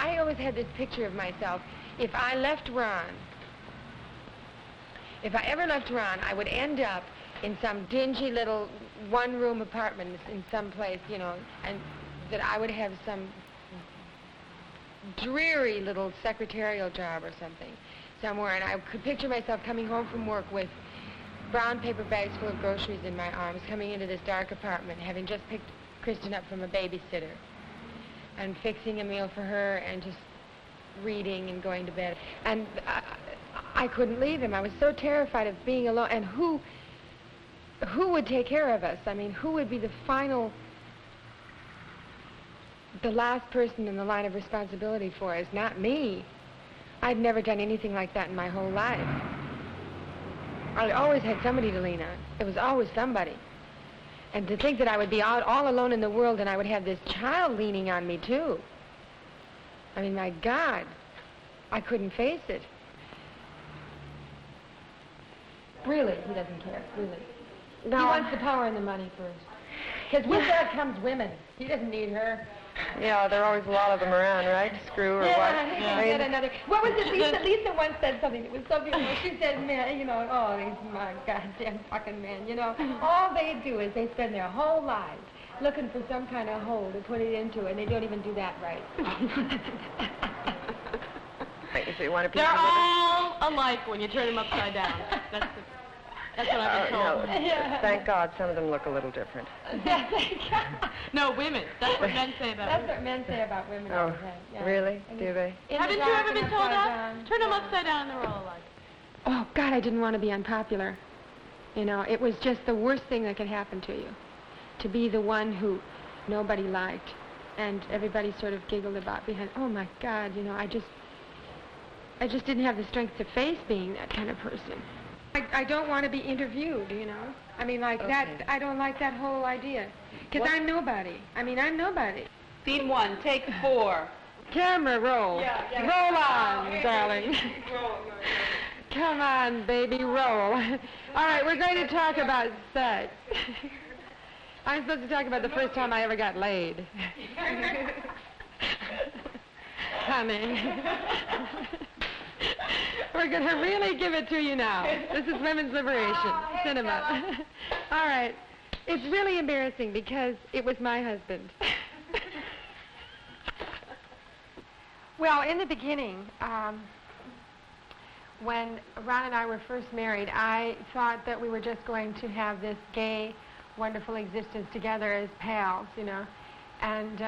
I always had this picture of myself. If I left Ron, if I ever left Ron, I would end up in some dingy little one-room apartment in some place, you know, and that I would have some dreary little secretarial job or something somewhere, and I could picture myself coming home from work with brown paper bags full of groceries in my arms, coming into this dark apartment, having just picked Kristen up from a babysitter, and fixing a meal for her, and just reading and going to bed. And I couldn't leave him. I was so terrified of being alone. And who would take care of us? I mean, who would be the last person in the line of responsibility for us? Not me. I'd never done anything like that in my whole life. I always had somebody to lean on. There was always somebody. And to think that I would be out all alone in the world and I would have this child leaning on me, too. I mean, my God, I couldn't face it. Really, he doesn't care, really. No. He wants the power and the money first. Because with that comes women. He doesn't need her. Yeah, there are always a lot of them around, right? Screw or what? Yeah, I mean, another. What was it? Lisa once said something that was so beautiful. She said, man, you know, oh, these my goddamn fucking men, you know. All they do is they spend their whole lives looking for some kind of hole to put it into, and they don't even do that right. So you want to They're all alike when you turn them upside down. That's what I've been told. Thank God some of them look a little different. No, women. That's what men say about women. That's what men say about women. Oh, yeah. really? Do they? Haven't you ever been told that? Turn them upside down and they're all alike. Oh, God, I didn't want to be unpopular. You know, it was just the worst thing that could happen to you. To be the one who nobody liked. And everybody sort of giggled about behind, oh, my God, you know, I just didn't have the strength to face being that kind of person. I don't want to be interviewed, you know. I mean, like that, I don't like that whole idea. Because I'm nobody. I mean, I'm nobody. Scene 1, take 4. Camera roll. Yeah. Roll on, darling. Come on, baby, roll. All right, we're going to talk about sex. I'm supposed to talk about the first time I ever got laid. Honey. We're going to really give it to you now. This is Women's Liberation Cinema. All right. It's really embarrassing because it was my husband. Well, in the beginning, when Ron and I were first married, I thought that we were just going to have this gay, wonderful existence together as pals, you know. And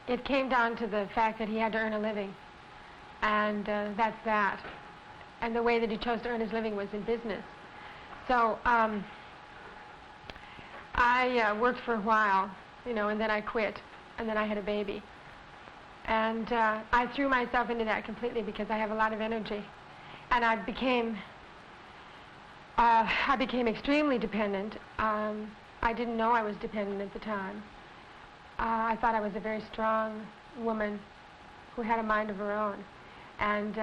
it came down to the fact that he had to earn a living. And that's that. And the way that he chose to earn his living was in business. So I worked for a while, you know, and then I quit. And then I had a baby. And I threw myself into that completely because I have a lot of energy. And I became extremely dependent. I didn't know I was dependent at the time. I thought I was a very strong woman who had a mind of her own. And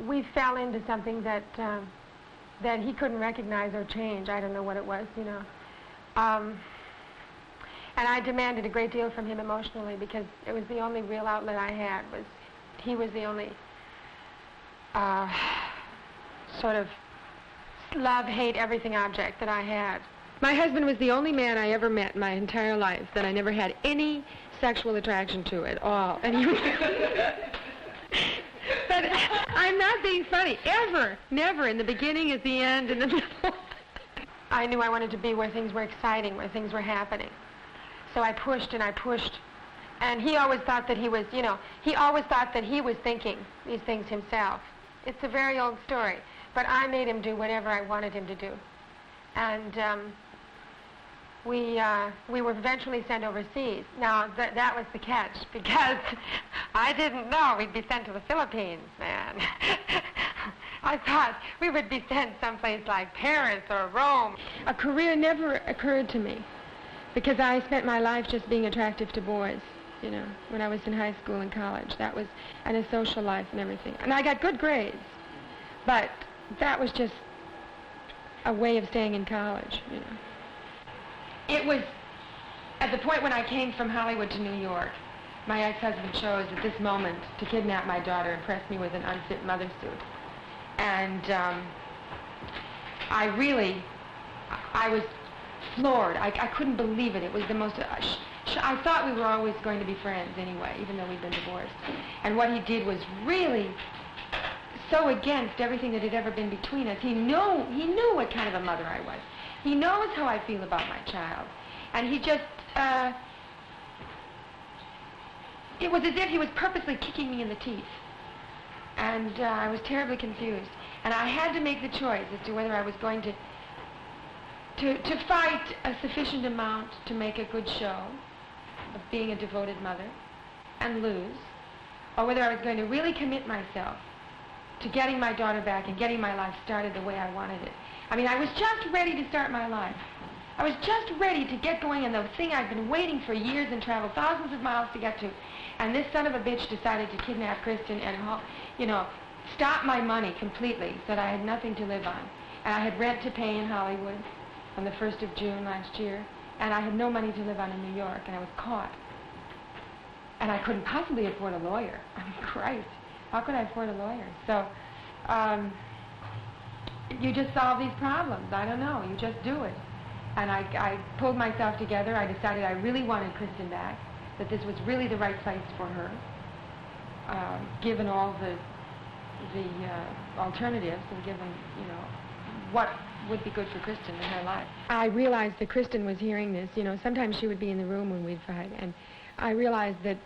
we fell into something that he couldn't recognize or change. I don't know what it was, you know. And I demanded a great deal from him emotionally because it was the only real outlet I had. He was the only sort of love, hate, everything object that I had. My husband was the only man I ever met in my entire life that I never had any sexual attraction to at all. And he was... But I'm not being funny, ever, never, in the beginning, at the end, in the middle. I knew I wanted to be where things were exciting, where things were happening. So I pushed and I pushed. And he always thought that he was, you know, he always thought that he was thinking these things himself. It's a very old story. But I made him do whatever I wanted him to do. And we were eventually sent overseas. Now, that was the catch, because I didn't know we'd be sent to the Philippines, man. I thought we would be sent someplace like Paris or Rome. A career never occurred to me, because I spent my life just being attractive to boys, you know, when I was in high school and college. That was, and a social life and everything. And I got good grades, but that was just a way of staying in college, you know. It was at the point when I came from Hollywood to New York my ex-husband chose at this moment to kidnap my daughter and press me with an unfit mother suit. And I was floored. I couldn't believe it. It was the most... I thought we were always going to be friends anyway, even though we'd been divorced. And what he did was really so against everything that had ever been between us. He knew what kind of a mother I was. He knows how I feel about my child. And he just... it was as if he was purposely kicking me in the teeth. And I was terribly confused. And I had to make the choice as to whether I was going to fight a sufficient amount to make a good show of being a devoted mother and lose, or whether I was going to really commit myself to getting my daughter back and getting my life started the way I wanted it. I mean, I was just ready to start my life. I was just ready to get going on the thing I'd been waiting for years and traveled thousands of miles to get to. And this son of a bitch decided to kidnap Kristen and, stop my money completely so that I had nothing to live on. And I had rent to pay in Hollywood on the 1st of June last year, and I had no money to live on in New York, and I was caught. And I couldn't possibly afford a lawyer. I mean, Christ, how could I afford a lawyer? So, you just solve these problems. I don't know. You just do it. And I pulled myself together. I decided I really wanted Kristen back, that this was really the right place for her, given all the alternatives and given, what would be good for Kristen in her life. I realized that Kristen was hearing this. Sometimes she would be in the room when we'd fight, and I realized that,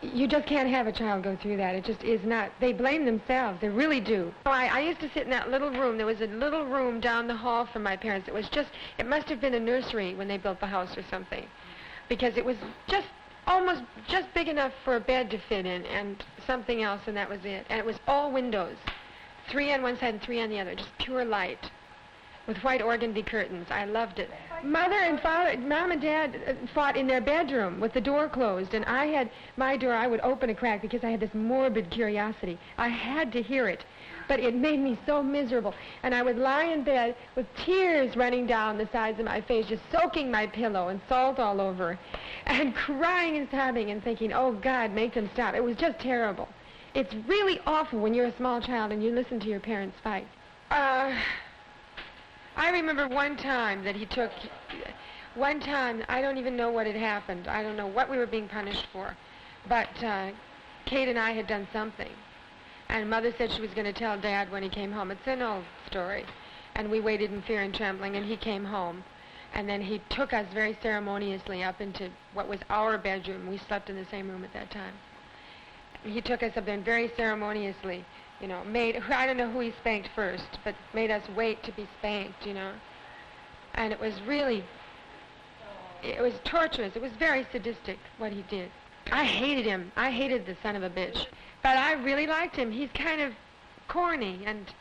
you just can't have a child go through that. It just is not. They blame themselves. They really do. I used to sit in that little room. There was a little room down the hall from my parents. It must have been a nursery when they built the house or something, because it was almost just big enough for a bed to fit in and something else, and that was it. And it was all windows, 3 on one side and 3 on the other, just pure light, with white organdy curtains. I loved it. Mom and Dad fought in their bedroom with the door closed, and I had my door, I would open a crack because I had this morbid curiosity. I had to hear it, but it made me so miserable. And I would lie in bed with tears running down the sides of my face, just soaking my pillow and salt all over, and crying and sobbing and thinking, oh, God, make them stop. It was just terrible. It's really awful when you're a small child and you listen to your parents fight. I remember one time, I don't even know what had happened. I don't know what we were being punished for. But Kate and I had done something. And Mother said she was going to tell Dad when he came home. It's an old story. And we waited in fear and trembling, and he came home. And then he took us very ceremoniously up into what was our bedroom. We slept in the same room at that time. He took us up there and very ceremoniously, I don't know who he spanked first, but made us wait to be spanked, And it was torturous. It was very sadistic, what he did. I hated him. I hated the son of a bitch. But I really liked him. He's kind of corny, and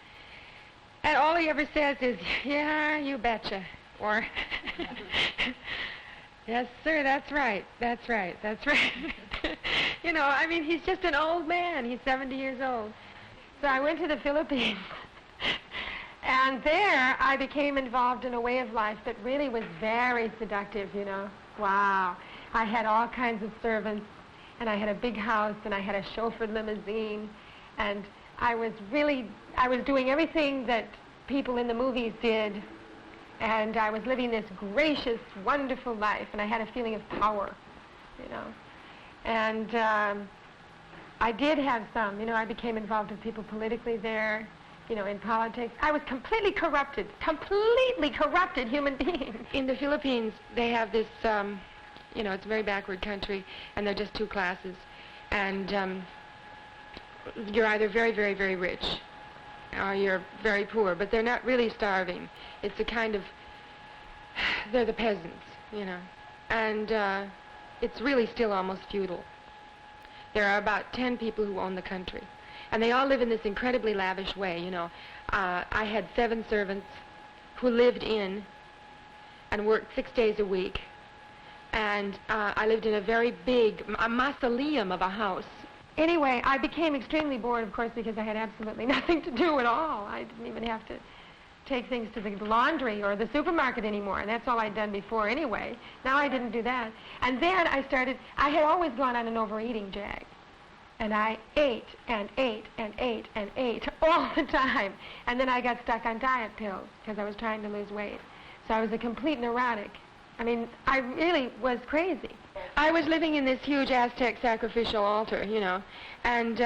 all he ever says is, yeah, you betcha, or, yes, sir, that's right. He's just an old man. He's 70 years old. So I went to the Philippines, and there I became involved in a way of life that really was very seductive, Wow. I had all kinds of servants, and I had a big house, and I had a chauffeured limousine, and I was doing everything that people in the movies did, and I was living this gracious, wonderful life, and I had a feeling of power, And I did have some, I became involved with people politically there, in politics. I was completely corrupted human being. In the Philippines, they have this, it's a very backward country, and they're just 2 classes. And you're either very, very, very rich, or you're very poor, but they're not really starving. It's a kind of, they're the peasants, And it's really still almost feudal. There are about 10 people who own the country, and they all live in this incredibly lavish way, I had 7 servants who lived in and worked 6 days a week, and I lived in a very big mausoleum of a house. Anyway, I became extremely bored, of course, because I had absolutely nothing to do at all. I didn't even have to take things to the laundry or the supermarket anymore. And that's all I'd done before anyway. Now I didn't do that. And then I had always gone on an overeating jag. And I ate and ate and ate and ate all the time. And then I got stuck on diet pills because I was trying to lose weight. So I was a complete neurotic. I mean, I really was crazy. I was living in this huge Aztec sacrificial altar, you know, and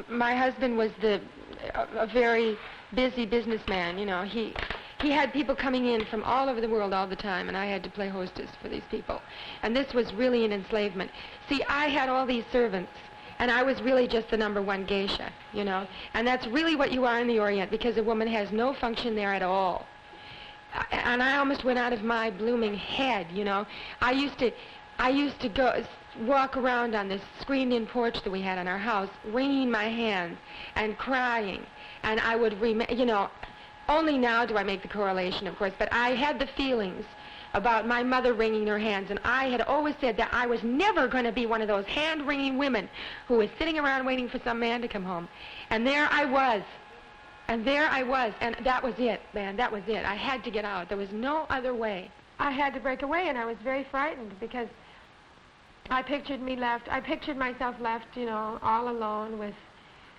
my husband was a very busy businessman, you know. He had people coming in from all over the world all the time, and I had to play hostess for these people. And this was really an enslavement. See, I had all these servants, and I was really just the number one geisha, you know. And that's really what you are in the Orient, because a woman has no function there at all. And I almost went out of my blooming head, you know. I used to go walk around on this screened-in porch that we had in our house, wringing my hands and crying. And I would, you know, only now do I make the correlation, of course, but I had the feelings about my mother wringing her hands, and I had always said that I was never going to be one of those hand-wringing women who was sitting around waiting for some man to come home. And there I was. And there I was, and that was it, man, that was it. I had to get out. There was no other way. I had to break away, and I was very frightened because I pictured myself left, you know, all alone with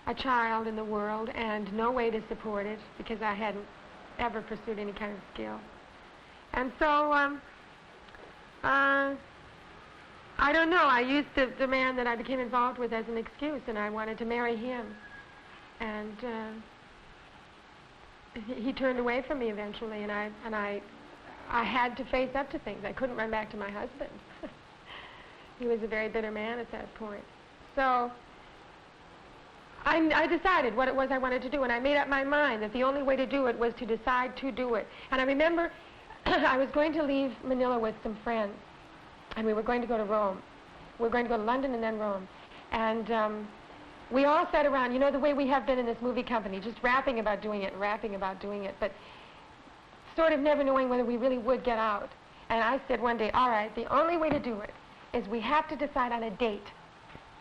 a child in the world and no way to support it because I hadn't ever pursued any kind of skill. And so, I don't know, I used the man that I became involved with as an excuse, and I wanted to marry him. And he turned away from me eventually, and I had to face up to things. I couldn't run back to my husband. He was a very bitter man at that point. So I decided what it was I wanted to do, and I made up my mind that the only way to do it was to decide to do it. And I remember I was going to leave Manila with some friends, and we were going to go to Rome. We were going to go to London and then Rome. And we all sat around, you know, the way we have been in this movie company, just rapping about doing it, but sort of never knowing whether we really would get out. And I said one day, all right, the only way to do it is we have to decide on a date.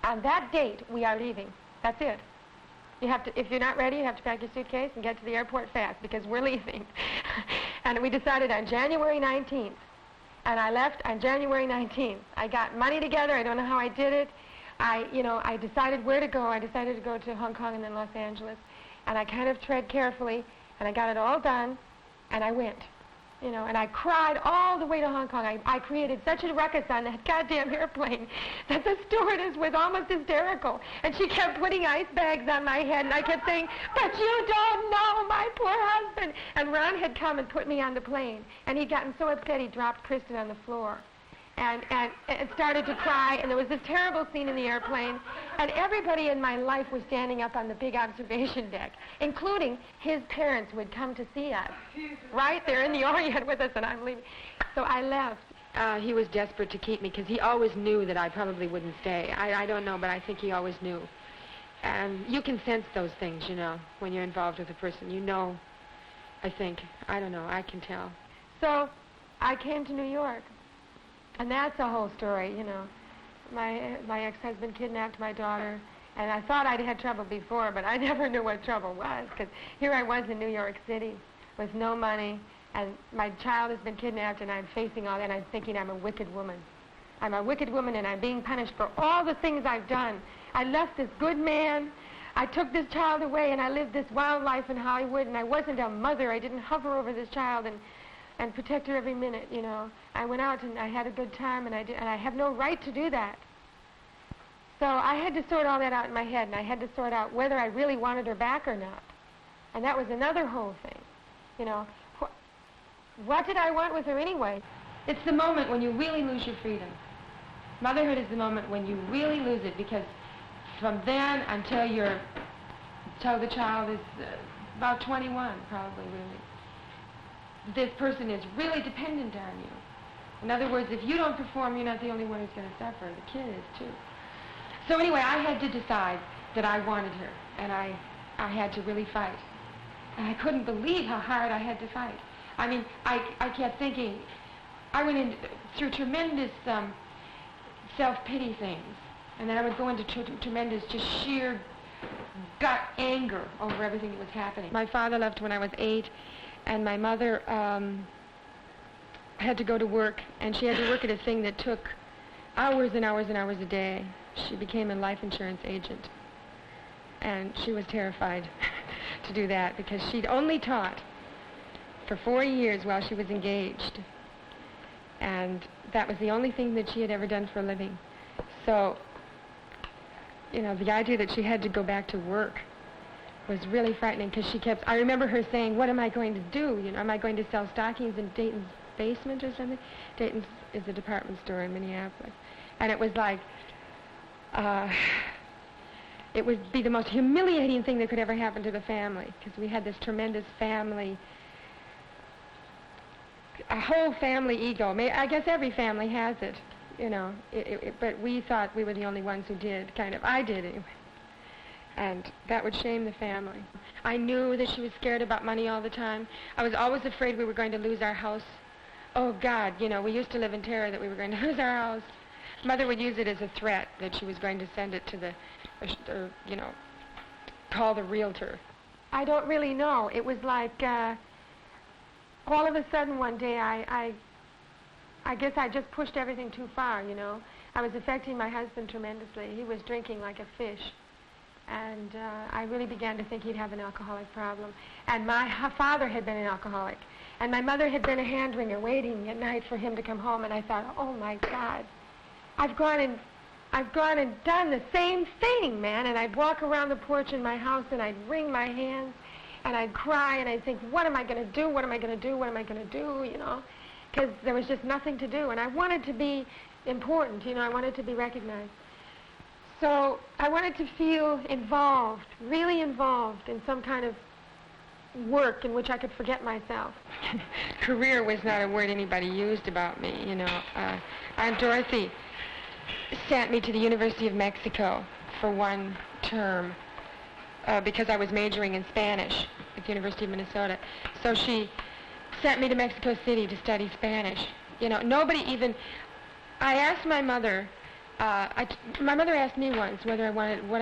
On that date, we are leaving. That's it. You have to, if you're not ready, you have to pack your suitcase and get to the airport fast because we're leaving. And we decided on January 19th. And I left on January 19th. I got money together. I don't know how I did it. I decided where to go. I decided to go to Hong Kong and then Los Angeles. And I kind of tread carefully, and I got it all done, and I went. You know, and I cried all the way to Hong Kong. I created such a ruckus on that goddamn airplane that the stewardess was almost hysterical. And she kept putting ice bags on my head, and I kept saying, but you don't know my poor husband. And Ron had come and put me on the plane, and he'd gotten so upset he dropped Kristen on the floor. And started to cry, and there was this terrible scene in the airplane, and everybody in my life was standing up on the big observation deck, including his parents who had come to see us, right there in the Orient with us, and I'm leaving. So I left. He was desperate to keep me because he always knew that I probably wouldn't stay. I don't know, but I think he always knew. And you can sense those things, you know, when you're involved with a person. You know, I think. I don't know. I can tell. So I came to New York. And that's a whole story, you know. My ex-husband kidnapped my daughter, and I thought I'd had trouble before, but I never knew what trouble was, because here I was in New York City with no money, and my child has been kidnapped, and I'm facing all that, and I'm thinking I'm a wicked woman. I'm a wicked woman, and I'm being punished for all the things I've done. I left this good man. I took this child away, and I lived this wild life in Hollywood, and I wasn't a mother. I didn't hover over this child and protect her every minute, you know. I went out and I had a good time, and I have no right to do that. So I had to sort all that out in my head, and I had to sort out whether I really wanted her back or not. And that was another whole thing, you know. What did I want with her anyway? It's the moment when you really lose your freedom. Motherhood is the moment when you really lose it, because from then until the child is about 21, probably, really, this person is really dependent on you. In other words, if you don't perform, you're not the only one who's going to suffer. The kid is, too. So anyway, I had to decide that I wanted her, and I had to really fight. And I couldn't believe how hard I had to fight. I mean, I kept thinking, I went through tremendous self-pity things, and then I would go into tremendous just sheer gut anger over everything that was happening. My father left when I was 8, and my mother had to go to work, and she had to work at a thing that took hours and hours and hours a day. She became a life insurance agent, and she was terrified to do that because she'd only taught for 4 years while she was engaged, and that was the only thing that she had ever done for a living. So, you know, the idea that she had to go back to work was really frightening because I remember her saying, what am I going to do? You know, am I going to sell stockings in Dayton's basement or something? Dayton's is a department store in Minneapolis. And it was like, it would be the most humiliating thing that could ever happen to the family because we had this tremendous family, a whole family ego. I guess every family has it, you know, but we thought we were the only ones who did, kind of. I did anyway. And that would shame the family. I knew that she was scared about money all the time. I was always afraid we were going to lose our house. Oh, God, you know, we used to live in terror that we were going to lose our house. Mother would use it as a threat that she was going to send it to you know, call the realtor. I don't really know. It was like, all of a sudden one day I guess I just pushed everything too far, you know. I was affecting my husband tremendously. He was drinking like a fish. And I really began to think he'd have an alcoholic problem. And my father had been an alcoholic. And my mother had been a hand-wringer waiting at night for him to come home. And I thought, oh, my God, I've gone and done the same thing, man. And I'd walk around the porch in my house and I'd wring my hands and I'd cry and I'd think, what am I going to do? What am I going to do? What am I going to do? You know, because there was just nothing to do. And I wanted to be important, you know, I wanted to be recognized. So I wanted to feel involved, really involved in some kind of work in which I could forget myself. Career was not a word anybody used about me, you know. Aunt Dorothy sent me to the University of Mexico for one term because I was majoring in Spanish at the University of Minnesota. So she sent me to Mexico City to study Spanish. You know, I asked my mother, my mother asked me once what I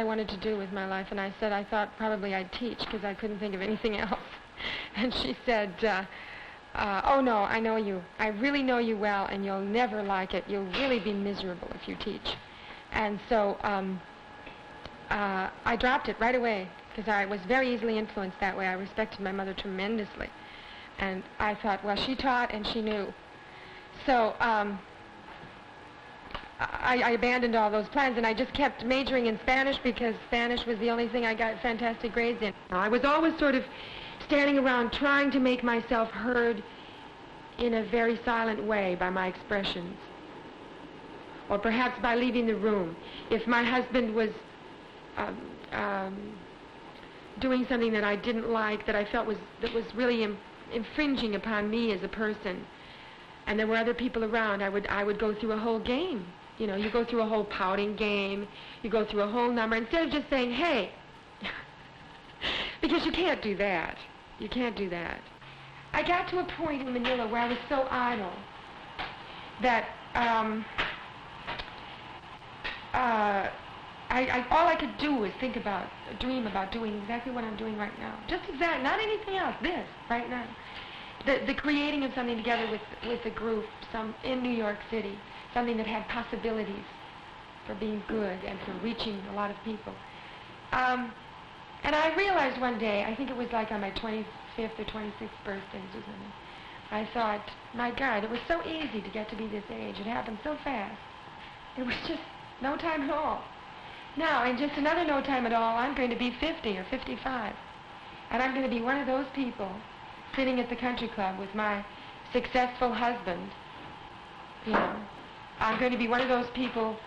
wanted to do with my life, and I said I thought probably I'd teach because I couldn't think of anything else. And she said, oh no, I know you. I really know you well, and you'll never like it. You'll really be miserable if you teach. And so I dropped it right away because I was very easily influenced that way. I respected my mother tremendously. And I thought, well, she taught and she knew. So I abandoned all those plans, and I just kept majoring in Spanish because Spanish was the only thing I got fantastic grades in. I was always sort of standing around trying to make myself heard in a very silent way by my expressions, or perhaps by leaving the room. If my husband was doing something that I didn't like, that I felt was really infringing upon me as a person, and there were other people around, I would go through a whole game. You know, you go through a whole pouting game, you go through a whole number, instead of just saying, hey, because you can't do that. You can't do that. I got to a point in Manila where I was so idle that all I could do was dream about doing exactly what I'm doing right now. Just exactly, not anything else, this, right now. The creating of something together with a group in New York City, something that had possibilities for being good and for reaching a lot of people. And I realized one day, I think it was like on my 25th or 26th birthday or something, I thought, my God, it was so easy to get to be this age. It happened so fast. It was just no time at all. Now, in just another no time at all, I'm going to be 50 or 55. And I'm going to be one of those people sitting at the country club with my successful husband, you know. I'm going to be one of those people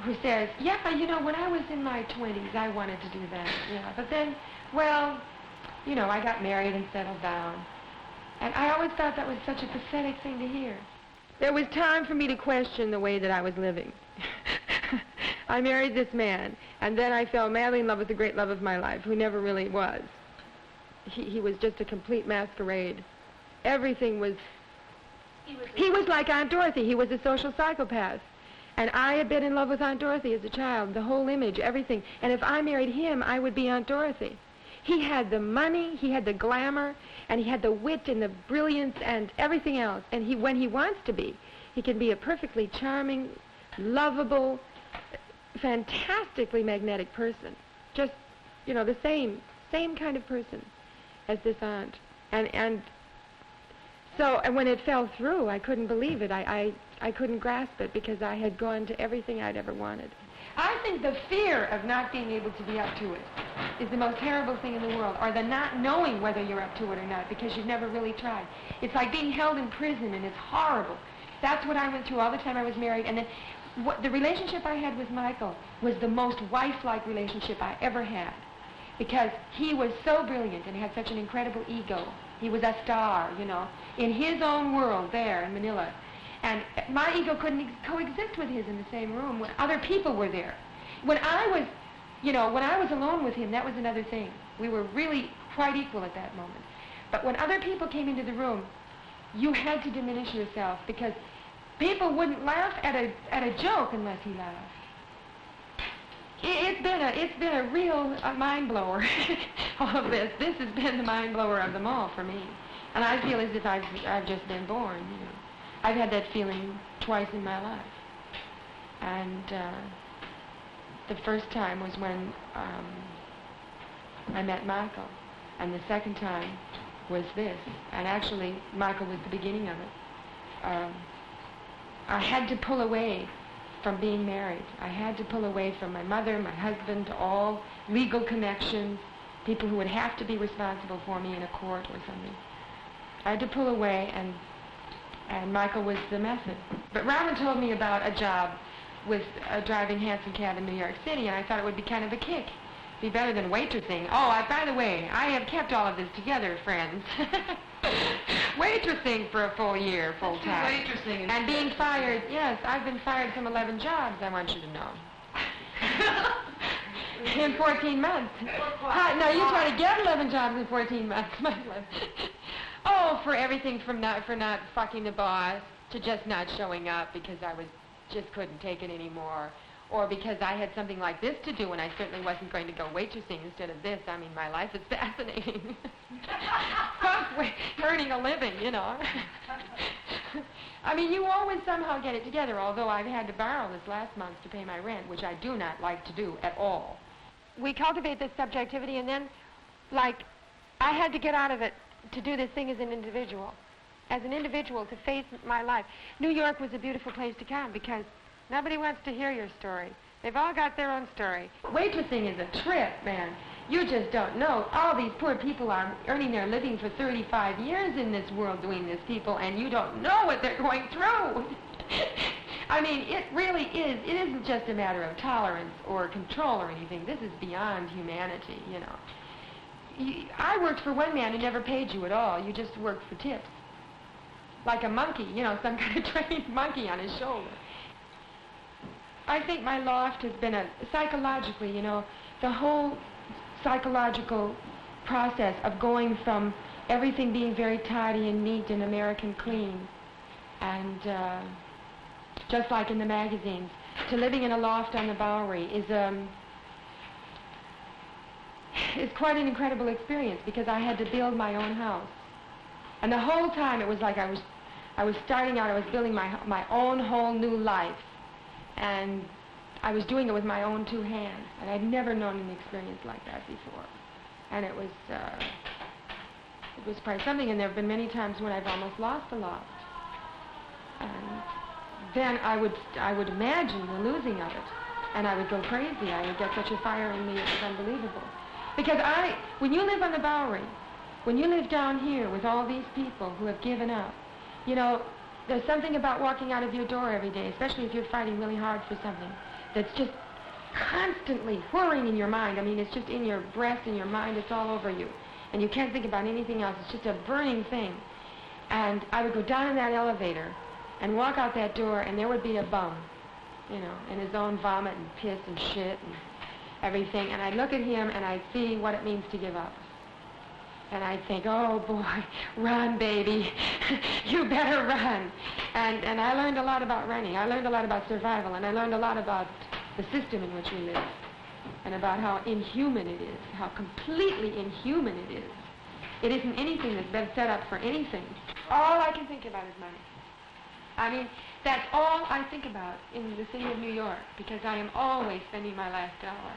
who says, yeah, you know, when I was in my 20s, I wanted to do that. Yeah, but then, well, you know, I got married and settled down. And I always thought that was such a pathetic thing to hear. There was time for me to question the way that I was living. I married this man, and then I fell madly in love with the great love of my life, who never really was. He was just a complete masquerade. Everything was... He was like Aunt Dorothy. He was a social psychopath. And I had been in love with Aunt Dorothy as a child, the whole image, everything. And if I married him, I would be Aunt Dorothy. He had the money, he had the glamour, and he had the wit and the brilliance and everything else. And when he wants to be, he can be a perfectly charming, lovable, fantastically magnetic person. Just, the same kind of person as this aunt. And when it fell through, I couldn't believe it. I couldn't grasp it because I had gone to everything I'd ever wanted. I think the fear of not being able to be up to it is the most terrible thing in the world, or the not knowing whether you're up to it or not because you've never really tried. It's like being held in prison, and it's horrible. That's what I went through all the time I was married. And then the relationship I had with Michael was the most wife-like relationship I ever had because he was so brilliant and had such an incredible ego. He was a star, in his own world there in Manila. And my ego couldn't coexist with his in the same room when other people were there. When I was alone with him, that was another thing. We were really quite equal at that moment. But when other people came into the room, you had to diminish yourself because people wouldn't laugh at a joke unless he laughed. It's been a real mind blower. All of this has been the mind blower of them all for me, and I feel as if I've just been born. I've had that feeling twice in my life, and the first time was when I met Michael, and the second time was this, and actually Michael was the beginning of it. I had to pull away from being married. I had to pull away from my mother, my husband, all legal connections, people who would have to be responsible for me in a court or something. I had to pull away, and Michael was the method. But Robin told me about a job with a driving hansom cab in New York City, and I thought it would be kind of a kick. Be better than waitressing. Oh, by the way, I have kept all of this together, friends. Waitressing for a full year, full time. Waitressing. And being fired, yes, I've been fired from 11 jobs, I want you to know. In 14 months. No, you try to get 11 jobs in 14 months, my love. Oh, for everything for not fucking the boss, to just not showing up because I just couldn't take it anymore. Or because I had something like this to do and I certainly wasn't going to go waitressing instead of this. I mean, my life is fascinating. Earning a living, I mean, you always somehow get it together, although I've had to borrow this last month to pay my rent, which I do not like to do at all. We cultivate this subjectivity, and then, I had to get out of it to do this thing as an individual. As an individual, to face my life. New York was a beautiful place to come because nobody wants to hear your story. They've all got their own story. Waitressing is a trip, man. You just don't know. All these poor people are earning their living for 35 years in this world doing this, people, and you don't know what they're going through. I mean, it really is. It isn't just a matter of tolerance or control or anything. This is beyond humanity, I worked for one man who never paid you at all. You just worked for tips. Like a monkey, some kind of trained monkey on his shoulder. I think my loft has been psychologically, the whole psychological process of going from everything being very tidy and neat and American clean, and just like in the magazines, to living in a loft on the Bowery is quite an incredible experience because I had to build my own house. And the whole time it was like I was starting out, I was building my own whole new life. And I was doing it with my own two hands, and I'd never known an experience like that before. And it was quite something, and there have been many times when I've almost lost a loft. And then I would imagine the losing of it, and I would go crazy. I would get such a fire in me, it was unbelievable. Because when you live on the Bowery, when you live down here with all these people who have given up, there's something about walking out of your door every day, especially if you're fighting really hard for something, that's just constantly whirring in your mind. I mean, it's just in your breast, in your mind, it's all over you. And you can't think about anything else. It's just a burning thing. And I would go down in that elevator and walk out that door, and there would be a bum, in his own vomit and piss and shit and everything. And I'd look at him, and I'd see what it means to give up. And I'd think, oh, boy, run, baby. You better run. And I learned a lot about running. I learned a lot about survival, and I learned a lot about the system in which we live, and about how inhuman it is, how completely inhuman it is. It isn't anything that's been set up for anything. All I can think about is money. I mean, that's all I think about in the city of New York, because I am always spending my last dollar.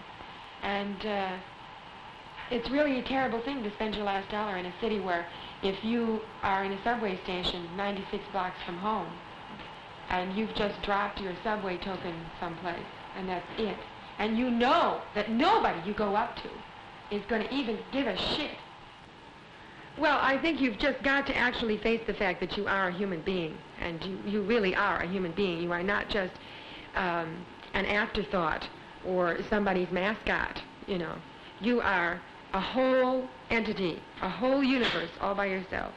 And it's really a terrible thing to spend your last dollar in a city where if you are in a subway station 96 blocks from home, and you've just dropped your subway token someplace, and that's it, and you know that nobody you go up to is going to even give a shit. Well, I think you've just got to actually face the fact that you are a human being, and you really are a human being. You are not just an afterthought or somebody's mascot, you know. You are a whole entity, a whole universe all by yourself.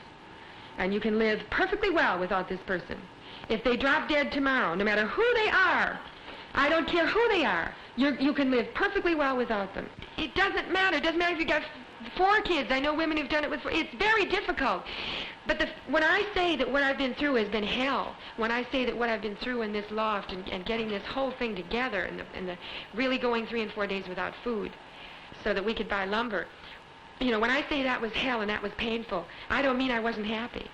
And you can live perfectly well without this person. If they drop dead tomorrow, no matter who they are, I don't care who they are, you can live perfectly well without them. It doesn't matter. It doesn't matter if you've got 4 kids. I know women who've done it with 4. It's very difficult. But when I say that what I've been through has been hell, when I say that what I've been through in this loft and getting this whole thing together and the really going 3 and 4 days without food so that we could buy lumber, you know, when I say that was hell and that was painful, I don't mean I wasn't happy.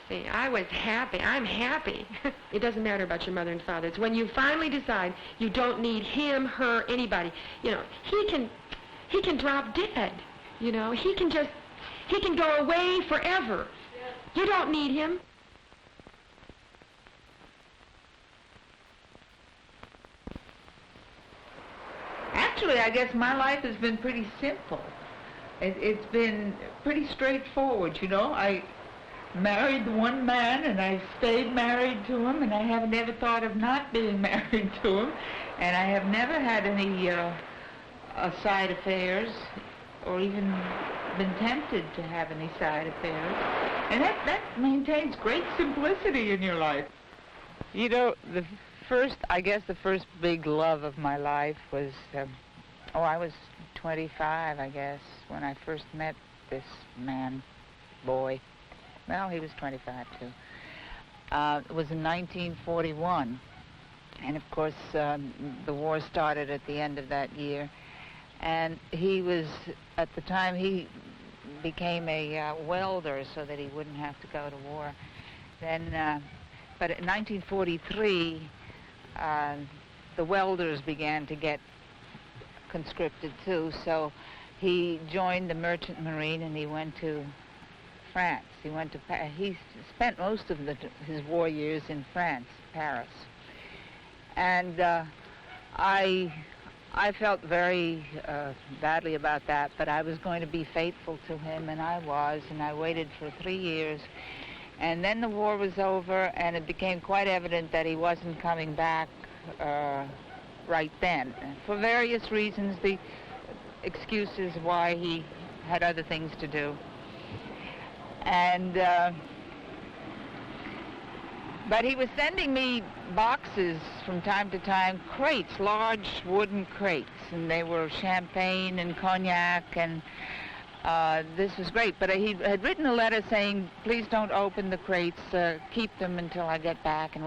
See, I was happy. I'm happy. It doesn't matter about your mother and father. It's when you finally decide you don't need him, her, anybody. You know, he can drop dead. You know, he can go away forever. You don't need him. Actually, I guess my life has been pretty simple. It's been pretty straightforward, you know. I married one man, and I stayed married to him, and I have never thought of not being married to him, and I have never had any side affairs, or even been tempted to have any side affairs. And that maintains great simplicity in your life. You know, the first big love of my life was, I was 25, I guess, when I first met this man, boy. Well, he was 25, too. It was in 1941. And, of course, the war started at the end of that year. And he was, at the time, he became a welder so that he wouldn't have to go to war. Then, but in 1943, the welders began to get conscripted too, so he joined the Merchant Marine and he went to France. He spent most of his war years in France, Paris. And I felt very badly about that, but I was going to be faithful to him, and I was, and I waited for 3 years. And then the war was over, and it became quite evident that he wasn't coming back right then. For various reasons, the excuses why he had other things to do. And but he was sending me boxes from time to time, crates, large wooden crates, and they were champagne and cognac, and this was great. But he had written a letter saying, please don't open the crates, keep them until I get back, and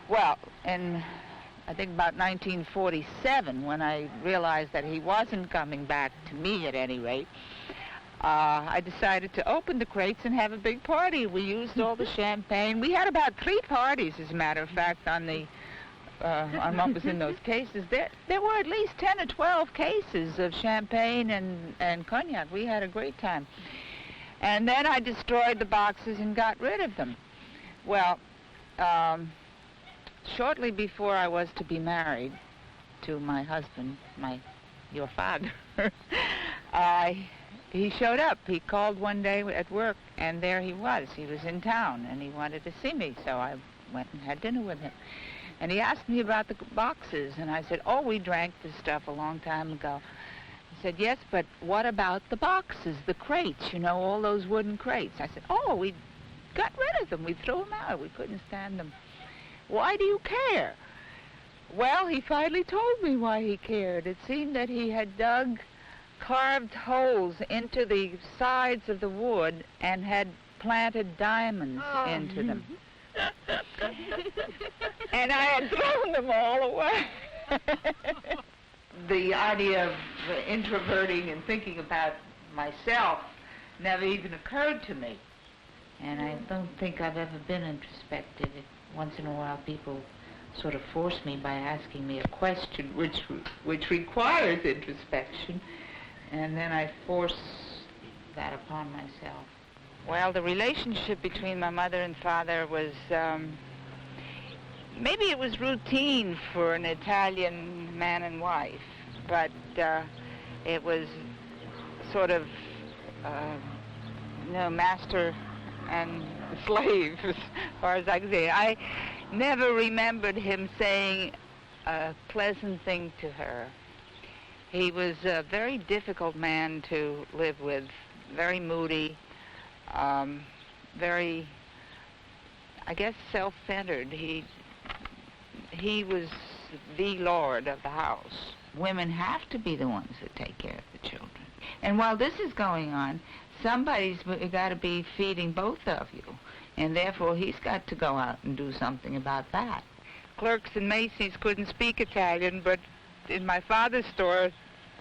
well, in I think about 1947, when I realized that he wasn't coming back, to me at any rate, I decided to open the crates and have a big party. We used all the champagne. We had about 3 parties, as a matter of fact, on what was in those cases. There were at least 10 or 12 cases of champagne and cognac. We had a great time. And then I destroyed the boxes and got rid of them. Well, shortly before I was to be married to my husband, your father, he showed up. He called one day at work, and there he was. He was in town, and he wanted to see me, so I went and had dinner with him. And he asked me about the boxes, and I said, we drank this stuff a long time ago. He said, yes, but what about the boxes, the crates, all those wooden crates? I said, we got rid of them. We threw them out. We couldn't stand them. Why do you care? Well, he finally told me why he cared. It seemed that he had carved holes into the sides of the wood and had planted diamonds into them. And I had thrown them all away. The idea of introverting and thinking about myself never even occurred to me. And I don't think I've ever been introspective. Once in a while people sort of force me by asking me a question Which requires introspection, and then I force that upon myself. Well, the relationship between my mother and father was, maybe it was routine for an Italian man and wife, but it was sort of, master and slave, as far as I can say. I never remembered him saying a pleasant thing to her. He was a very difficult man to live with, very moody, very, I guess, self-centered. He was the lord of the house. Women have to be the ones that take care of the children. And while this is going on, somebody's got to be feeding both of you. And therefore, he's got to go out and do something about that. Clerks in Macy's couldn't speak Italian, but in my father's store,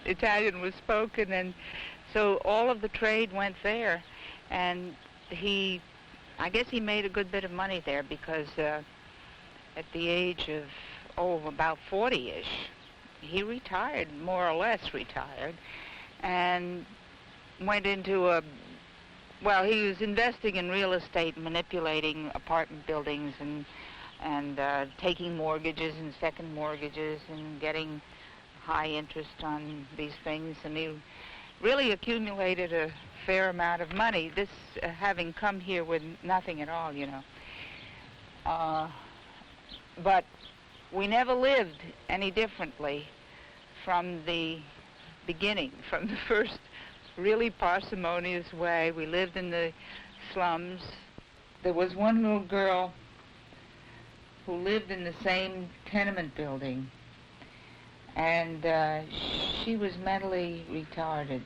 Italian was spoken, and so all of the trade went there. And I guess he made a good bit of money there because at the age of, about 40-ish, he retired, more or less retired, and went into he was investing in real estate, manipulating apartment buildings and taking mortgages and second mortgages and getting high interest on these things, and he really accumulated a fair amount of money, this having come here with nothing at all, but we never lived any differently from the beginning, from the first really parsimonious way. We lived in the slums. There was one little girl who lived in the same tenement building, and she was mentally retarded,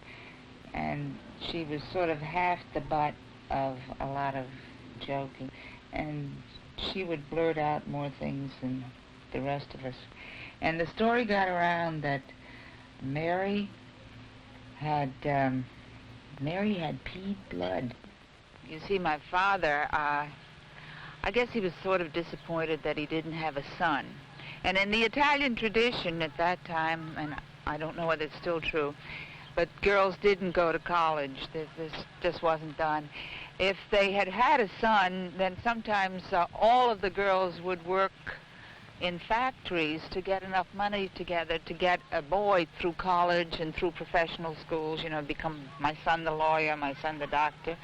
and she was sort of half the butt of a lot of joking, and she would blurt out more things than the rest of us. And the story got around that Mary had peed blood. You see, my father, I guess he was sort of disappointed that he didn't have a son. And in the Italian tradition at that time, and I don't know whether it's still true, but girls didn't go to college. This just wasn't done. If they had had a son, then sometimes all of the girls would work in factories to get enough money together to get a boy through college and through professional schools, become my son the lawyer, my son the doctor.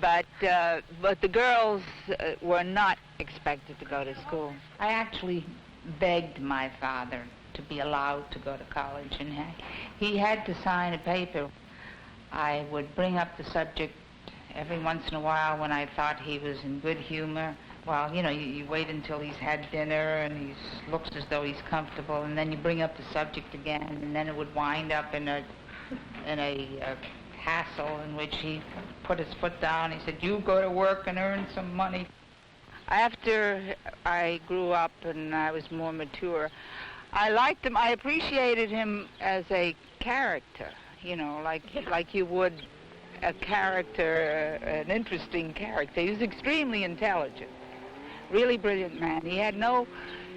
But the girls were not expected to go to school. I actually begged my father to be allowed to go to college, and he had to sign a paper. I would bring up the subject every once in a while when I thought he was in good humor. Well, you wait until he's had dinner and he looks as though he's comfortable, and then you bring up the subject again, and then it would wind up in a hassle in which he put his foot down. He said, "You go to work and earn some money." After I grew up and I was more mature, I liked him. I appreciated him as a character, like you would a character, an interesting character. He was extremely intelligent, really brilliant man. He had no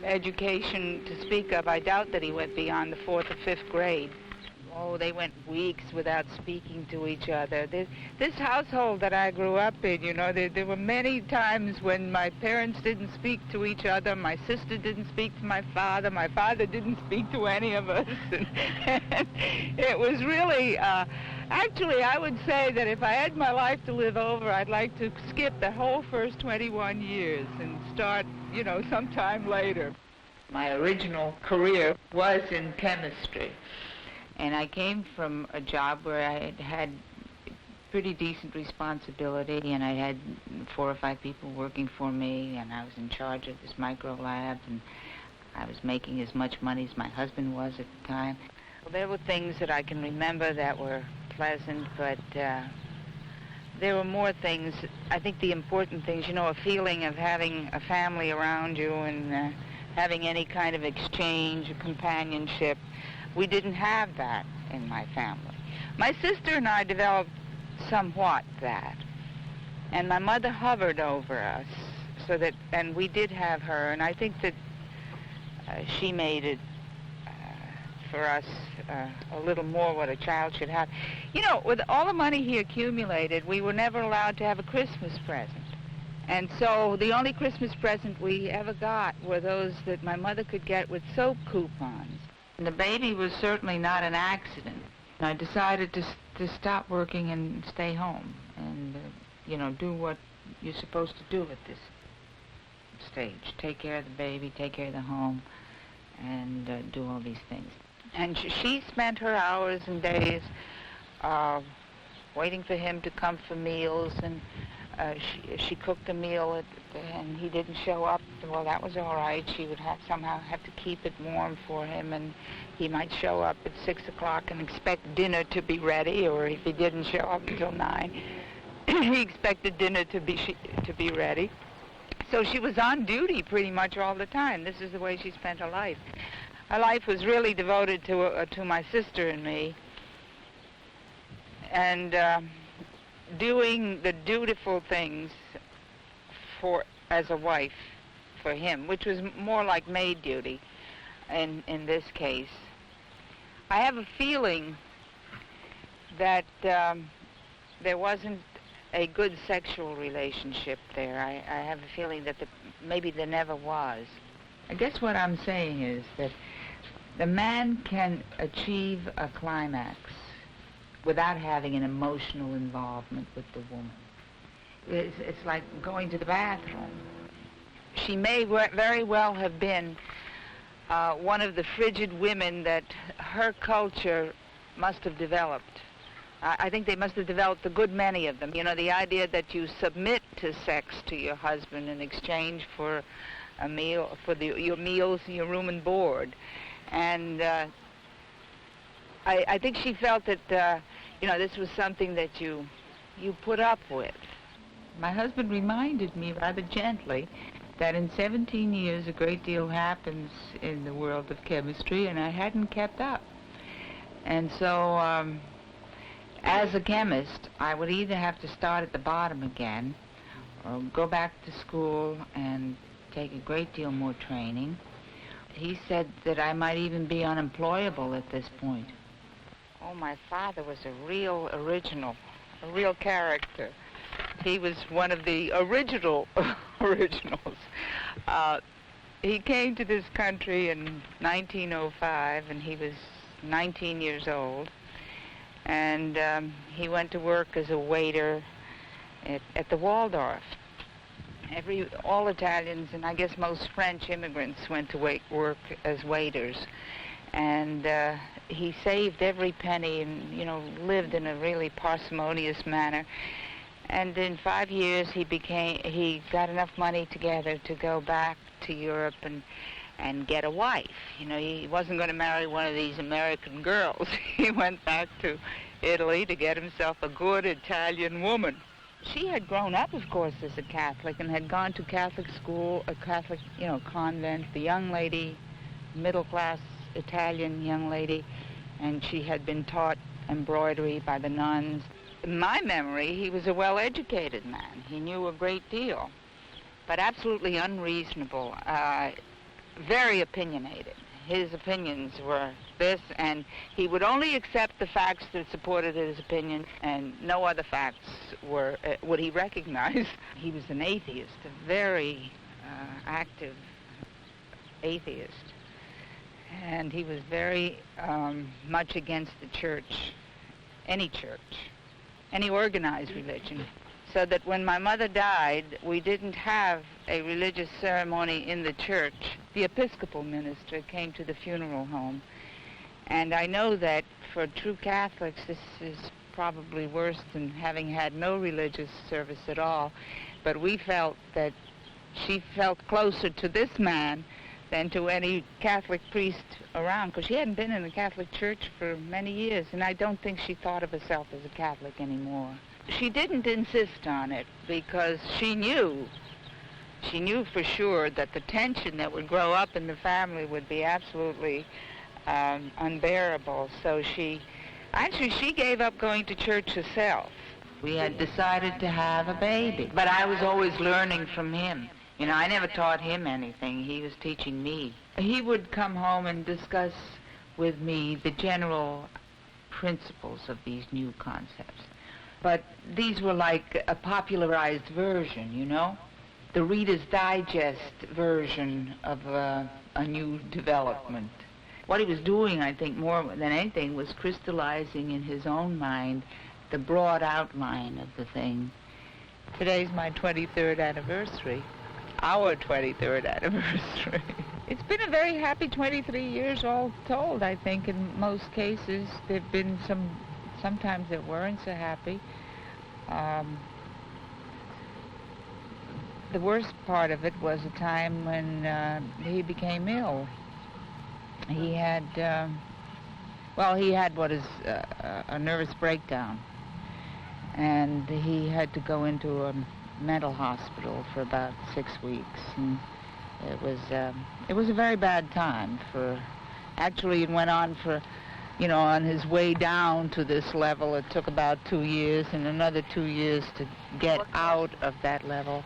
education to speak of. I doubt that he went beyond the 4th or 5th grade. Oh, they went weeks without speaking to each other. This household that I grew up in, there were many times when my parents didn't speak to each other, my sister didn't speak to my father didn't speak to any of us. And it was really, actually, I would say that if I had my life to live over, I'd like to skip the whole first 21 years and start, sometime later. My original career was in chemistry. And I came from a job where I had pretty decent responsibility, and I had 4 or 5 people working for me, and I was in charge of this micro lab, and I was making as much money as my husband was at the time. Well, there were things that I can remember that were pleasant, but there were more things. I think the important things, you know, a feeling of having a family around you and having any kind of exchange or companionship. We didn't have that in my family. My sister and I developed somewhat that. And my mother hovered over us, so that, and we did have her, and I think that she made it for us a little more what a child should have. You know, with all the money he accumulated, we were never allowed to have a Christmas present. And so the only Christmas present we ever got were those that my mother could get with soap coupons. And the baby was certainly not an accident. I decided to stop working and stay home and, you know, do what you're supposed to do at this stage. Take care of the baby, take care of the home, and do all these things. And she spent her hours and days waiting for him to come for meals, and she cooked a meal and he didn't show up. Well, that was all right. She would somehow have to keep it warm for him, and he might show up at 6 o'clock and expect dinner to be ready, or if he didn't show up until 9, he expected dinner to be ready. So she was on duty pretty much all the time. This is the way she spent her life. Her life was really devoted to my sister and me, and doing the dutiful things as a wife for him, which was more like maid duty in this case. I have a feeling that there wasn't a good sexual relationship there. I have a feeling that maybe there never was. I guess what I'm saying is that the man can achieve a climax without having an emotional involvement with the woman. It's like going to the bathroom. She may very well have been one of the frigid women that her culture must have developed. I think they must have developed a good many of them. You know, the idea that you submit to sex to your husband in exchange for a meal, for your meals, your room and board. And I think she felt that, you know, this was something that you put up with. My husband reminded me rather gently that in 17 years a great deal happens in the world of chemistry, and I hadn't kept up. And so, as a chemist, I would either have to start at the bottom again, or go back to school and take a great deal more training. He said that I might even be unemployable at this point. Oh, my father was a real original, a real character. He was one of the originals. He came to this country in 1905, and he was 19 years old. And he went to work as a waiter at the Waldorf. All Italians, and I guess most French immigrants, went to work as waiters. And he saved every penny and, you know, lived in a really parsimonious manner. And in 5 years, he got enough money together to go back to Europe and get a wife. You know, he wasn't going to marry one of these American girls. He went back to Italy to get himself a good Italian woman. She had grown up, of course, as a Catholic and had gone to Catholic school, a Catholic, you know, convent. The young lady, middle-class Italian young lady, and she had been taught embroidery by the nuns. In my memory, he was a well-educated man. He knew a great deal, but absolutely unreasonable, very opinionated. His opinions were this, and he would only accept the facts that supported his opinion, and no other facts would he recognize. He was an atheist, a very active atheist, and he was very much against the church, any organized religion. So that when my mother died, we didn't have a religious ceremony in the church. The Episcopal minister came to the funeral home. And I know that for true Catholics, this is probably worse than having had no religious service at all. But we felt that she felt closer to this man than to any Catholic priest around, because she hadn't been in the Catholic Church for many years, and I don't think she thought of herself as a Catholic anymore. She didn't insist on it because she knew for sure that the tension that would grow up in the family would be absolutely unbearable. So she gave up going to church herself. We had decided to have a baby, but I was always learning from him. You know, I never taught him anything. He was teaching me. He would come home and discuss with me the general principles of these new concepts. But these were like a popularized version, you know? The Reader's Digest version of a new development. What he was doing, I think, more than anything, was crystallizing in his own mind the broad outline of the thing. Today's my 23rd anniversary. Our 23rd anniversary. It's been a very happy 23 years all told, I think. In most cases, there've been sometimes that weren't so happy. The worst part of it was a time when he became ill. He had, what is a nervous breakdown. And he had to go into a mental hospital for about 6 weeks. And it was a very bad time actually it went on for, you know, on his way down to this level, it took about 2 years and another 2 years to get out of that level.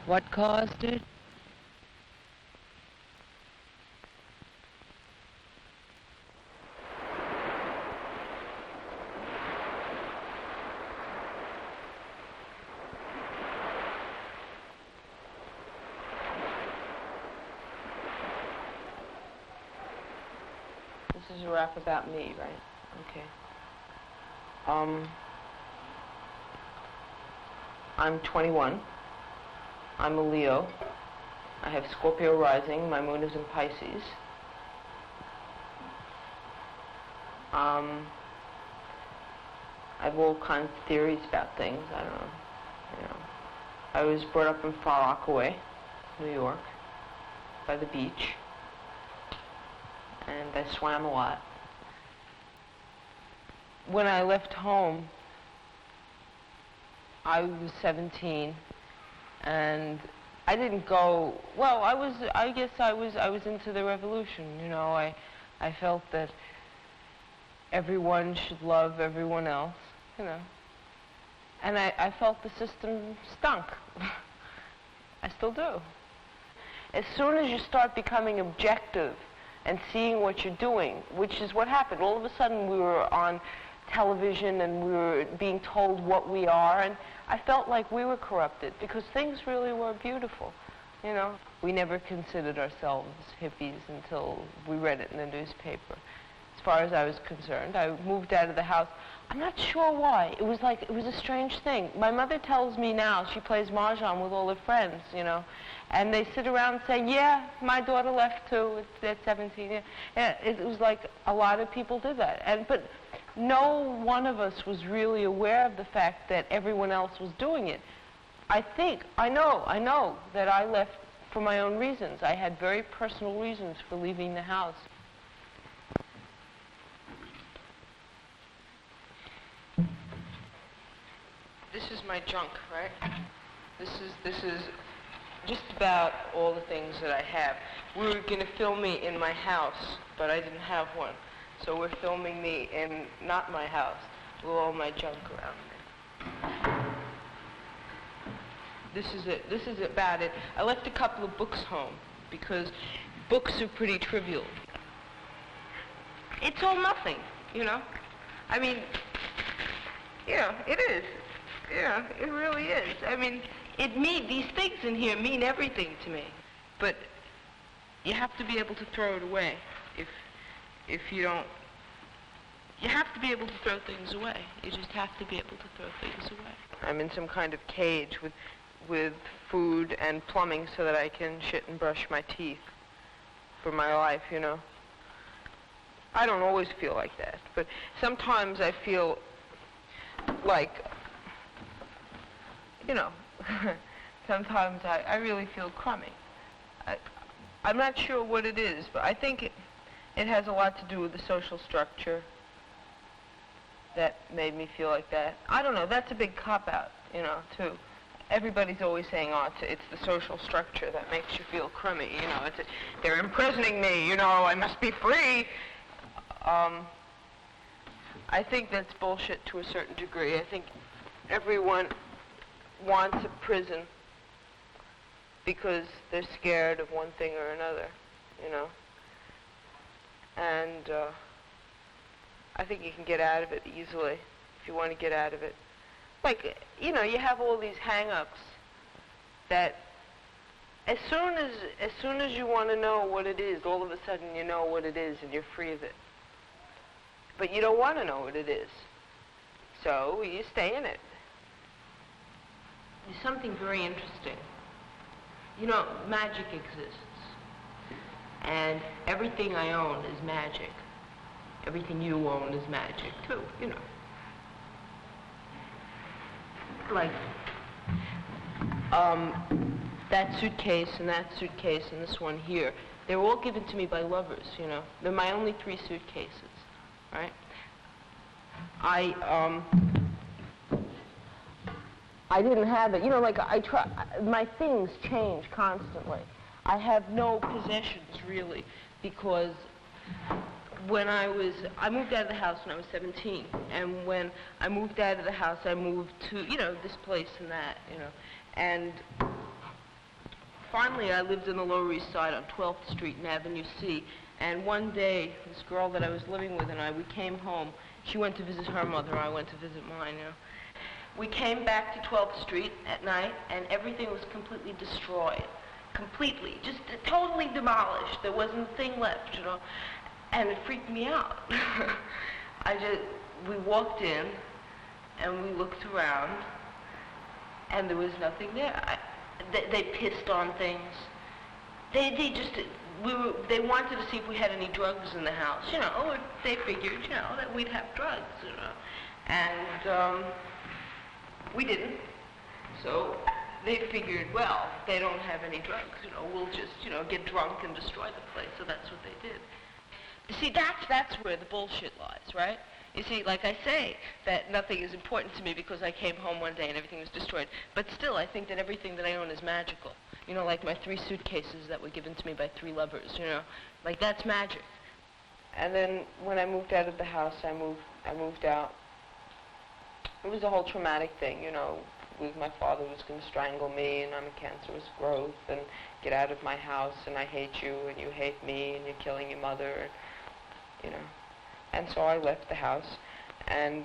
What caused it? This is a rap about me, right? Okay. I'm 21. I'm a Leo. I have Scorpio rising. My moon is in Pisces. I have all kinds of theories about things. I don't know. You know, I was brought up in Far Rockaway, New York, by the beach, and I swam a lot. When I left home, I was 17, and I didn't go. Well, I guess I was into the revolution. You know, I felt that everyone should love everyone else. You know, and I felt the system stunk. I still do. As soon as you start becoming objective and seeing what you're doing, which is what happened. All of a sudden we were on television and we were being told what we are, and I felt like we were corrupted because things really were beautiful. You know, we never considered ourselves hippies until we read it in the newspaper. As far as I was concerned, I moved out of the house. I'm not sure why. It was a strange thing. My mother tells me now, she plays mahjong with all her friends, you know, and they sit around saying, yeah, my daughter left too at 17. Yeah, it was like a lot of people did that. But no one of us was really aware of the fact that everyone else was doing it. I know that I left for my own reasons. I had very personal reasons for leaving the house. This is my junk, right? This is just about all the things that I have. We were going to film me in my house, but I didn't have one. So we're filming me in not my house with all my junk around me. This is it. This is about it. I left a couple of books home because books are pretty trivial. It's all nothing, you know? I mean, yeah, it is. Yeah, it really is. I mean, these things in here mean everything to me. But you have to be able to throw it away. If you don't, you have to be able to throw things away. You just have to be able to throw things away. I'm in some kind of cage with food and plumbing so that I can shit and brush my teeth for my life, you know. I don't always feel like that, but sometimes I feel like, you know, sometimes I really feel crummy. I'm not sure what it is, but I think it has a lot to do with the social structure. that made me feel like that. I don't know, that's a big cop-out, you know, too. Everybody's always saying, oh, it's the social structure that makes you feel crummy, you know, they're imprisoning me, you know, I must be free. I think that's bullshit to a certain degree. I think everyone wants a prison because they're scared of one thing or another, you know. And I think you can get out of it easily if you want to get out of it. Like, you know, you have all these hang-ups that as soon as you want to know what it is, all of a sudden you know what it is and you're free of it. But you don't want to know what it is. So you stay in it. There's something very interesting. You know, magic exists. And everything I own is magic. Everything you own is magic, too, you know. Like, that suitcase and this one here, they were all given to me by lovers, you know. They're my only 3 suitcases, right? I didn't have it. You know, like, my things change constantly. I have no possessions, really, because when I moved out of the house when I was 17, and when I moved out of the house, I moved to, you know, this place and that, you know, and finally I lived in the Lower East Side on 12th Street and Avenue C, and one day, this girl that I was living with and we came home. She went to visit her mother, I went to visit mine, you know. We came back to 12th Street at night, and everything was completely destroyed. Completely, just totally demolished. There wasn't a thing left, you know. And it freaked me out. We walked in, and we looked around, and there was nothing there. They pissed on things. They wanted to see if we had any drugs in the house, you know. Or they figured, you know, that we'd have drugs, you know. And we didn't. So they figured, well, they don't have any drugs, you know, we'll just, you know, get drunk and destroy the place. So that's what they did. You see, that's where the bullshit lies, right? You see, like I say, that nothing is important to me because I came home one day and everything was destroyed. But still, I think that everything that I own is magical. You know, like my 3 suitcases that were given to me by 3 lovers, you know. Like, that's magic. And then when I moved out of the house, I moved out. It was a whole traumatic thing, you know. My father was going to strangle me, and I'm a cancerous growth, and get out of my house, and I hate you, and you hate me, and you're killing your mother, and, you know. And so I left the house, and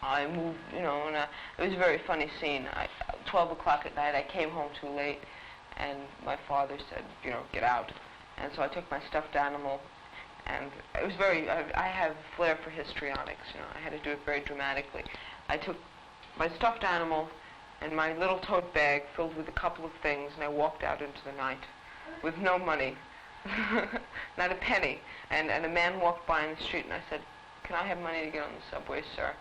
I moved, you know, and it was a very funny scene. 12 o'clock at night, I came home too late, and my father said, you know, get out. And so I took my stuffed animal, and it was I have a flair for histrionics, you know. I had to do it very dramatically. I took my stuffed animal and my little tote bag filled with a couple of things, and I walked out into the night with no money, not a penny. And a man walked by in the street, and I said, can I have money to get on the subway, sir?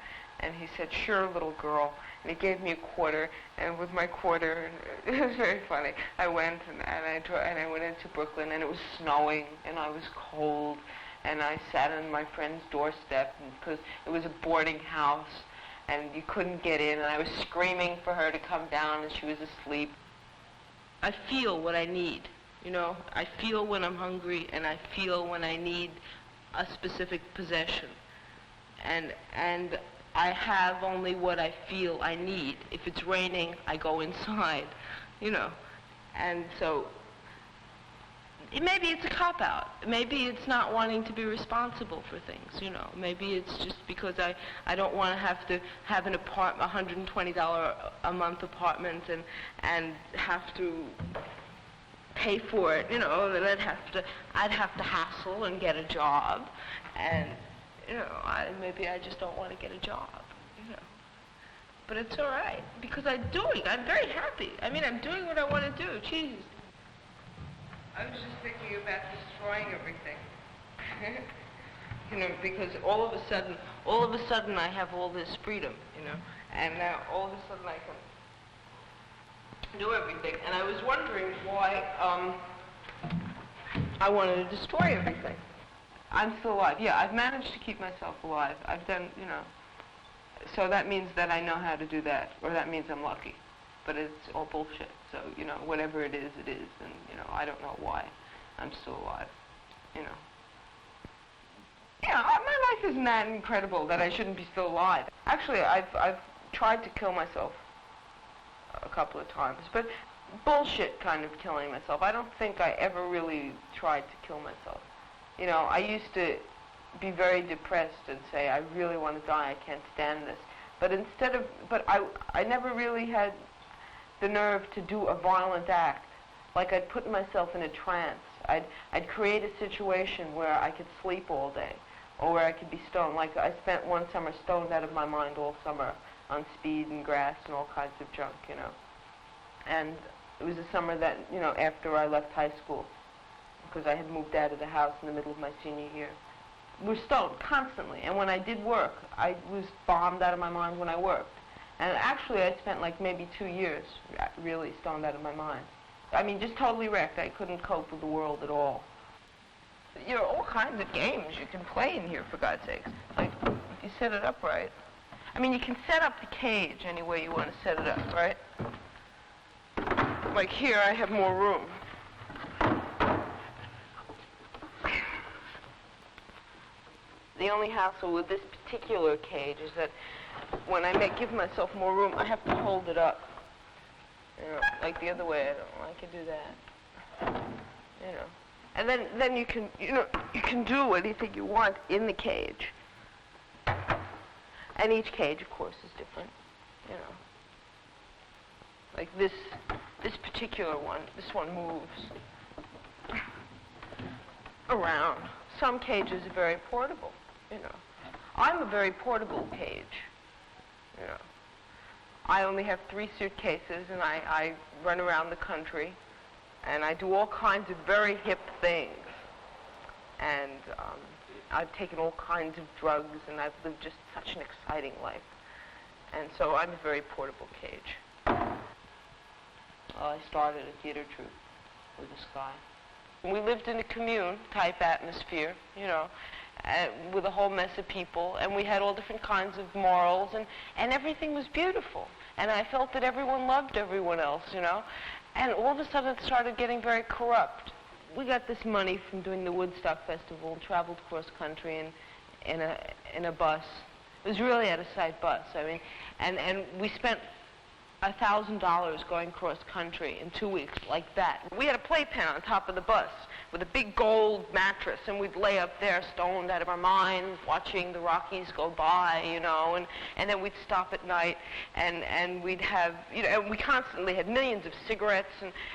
And he said, sure, little girl. And he gave me a quarter, and with my quarter, and it was very funny. I went, and I went into Brooklyn, and it was snowing, and I was cold, and I sat on my friend's doorstep, because it was a boarding house, and you couldn't get in, and I was screaming for her to come down, and she was asleep. I feel what I need, you know. I feel when I'm hungry, and I feel when I need a specific possession. And I have only what I feel I need. If it's raining, I go inside, you know. And so maybe it's a cop-out. Maybe it's not wanting to be responsible for things, you know. Maybe it's just because I don't want to have an apartment, $120 a month apartment, and have to pay for it, you know. That I'd have to hassle and get a job, and you know, maybe I just don't want to get a job, you know. But it's all right because I'm very happy. I mean, I'm doing what I want to do. Jeez. I was just thinking about destroying everything. You know, because all of a sudden I have all this freedom, you know, and now all of a sudden I can do everything. And I was wondering why I wanted to destroy everything. I'm still alive. Yeah, I've managed to keep myself alive. I've done, you know. So that means that I know how to do that, or that means I'm lucky. But it's all bullshit. So, you know, whatever it is, and, you know, I don't know why I'm still alive, you know. Yeah, my life isn't that incredible that I shouldn't be still alive. Actually, I've tried to kill myself a couple of times, but bullshit kind of killing myself. I don't think I ever really tried to kill myself. You know, I used to be very depressed and say, I really want to die, I can't stand this. But I never really had the nerve to do a violent act. Like I'd put myself in a trance. I'd create a situation where I could sleep all day, or where I could be stoned. Like I spent one summer stoned out of my mind all summer on speed and grass and all kinds of junk, you know. And it was a summer that, you know, after I left high school, because I had moved out of the house in the middle of my senior year. We were stoned constantly, and when I did work, I was bombed out of my mind when I worked. And actually, I spent like maybe 2 years really stoned out of my mind. I mean, just totally wrecked. I couldn't cope with the world at all. You know, all kinds of games you can play in here, for God's sakes. Like, if you set it up right. I mean, you can set up the cage any way you want to set it up, right? Like here, I have more room. The only hassle with this particular cage is that when I give myself more room, I have to hold it up. You know, like the other way, I can do that. You know, and then you can, you know, you can do anything you want in the cage. And each cage, of course, is different. You know, like this particular one. This one moves around. Some cages are very portable. You know, I'm a very portable cage. You know, I only have 3 suitcases, and I run around the country, and I do all kinds of very hip things. And I've taken all kinds of drugs, and I've lived just such an exciting life. And so I'm a very portable cage. I started a theater troupe with this guy. We lived in a commune-type atmosphere, you know, with a whole mess of people, and we had all different kinds of morals, and everything was beautiful. And I felt that everyone loved everyone else, you know. And all of a sudden it started getting very corrupt. We got this money from doing the Woodstock Festival and traveled cross-country in a bus. It was really a out-of-sight bus, I mean, and we spent $1,000 going cross-country in 2 weeks like that. We had a playpen on top of the bus with a big gold mattress, and we'd lay up there stoned out of our minds, watching the Rockies go by, you know, and then we'd stop at night, and we'd have, you know, and we constantly had millions of cigarettes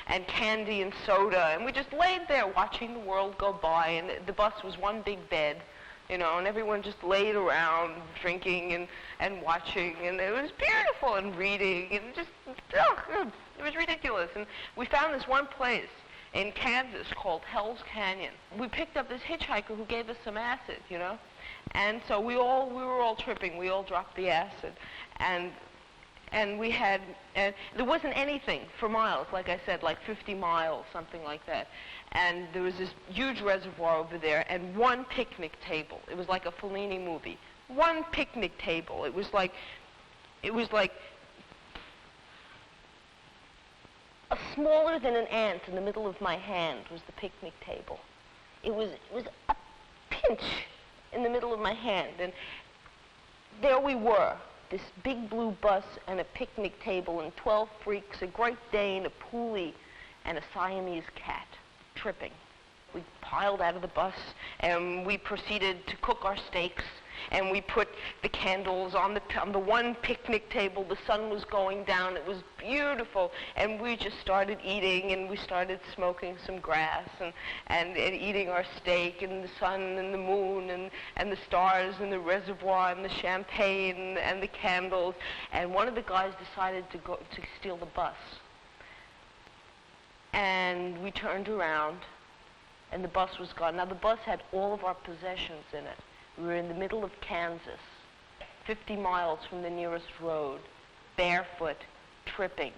and candy and soda, and we just laid there watching the world go by, and the bus was one big bed, you know, and everyone just laid around drinking and watching, and it was beautiful, and reading, and just, it was ridiculous. And we found this one place in Kansas called Hell's Canyon. We picked up this hitchhiker who gave us some acid, you know, and so we were all tripping. We all dropped the acid, and we had, and there wasn't anything for miles, like I said, like 50 miles, something like that. And there was this huge reservoir over there, and one picnic table. It was like a Fellini movie. One picnic table. It was like smaller than an ant in the middle of my hand was the picnic table. It was a pinch in the middle of my hand, and there we were, this big blue bus and a picnic table and 12 freaks, a Great Dane, a Puli, and a Siamese cat, tripping. We piled out of the bus, and we proceeded to cook our steaks, and we put the candles on the one picnic table. The sun was going down. It was beautiful, and we just started eating, and we started smoking some grass and eating our steak, and the sun and the moon and the stars and the reservoir and the champagne and the candles. And one of the guys decided to steal the bus. And we turned around, and the bus was gone. Now, the bus had all of our possessions in it. We were in the middle of Kansas, 50 miles from the nearest road, barefoot, tripping.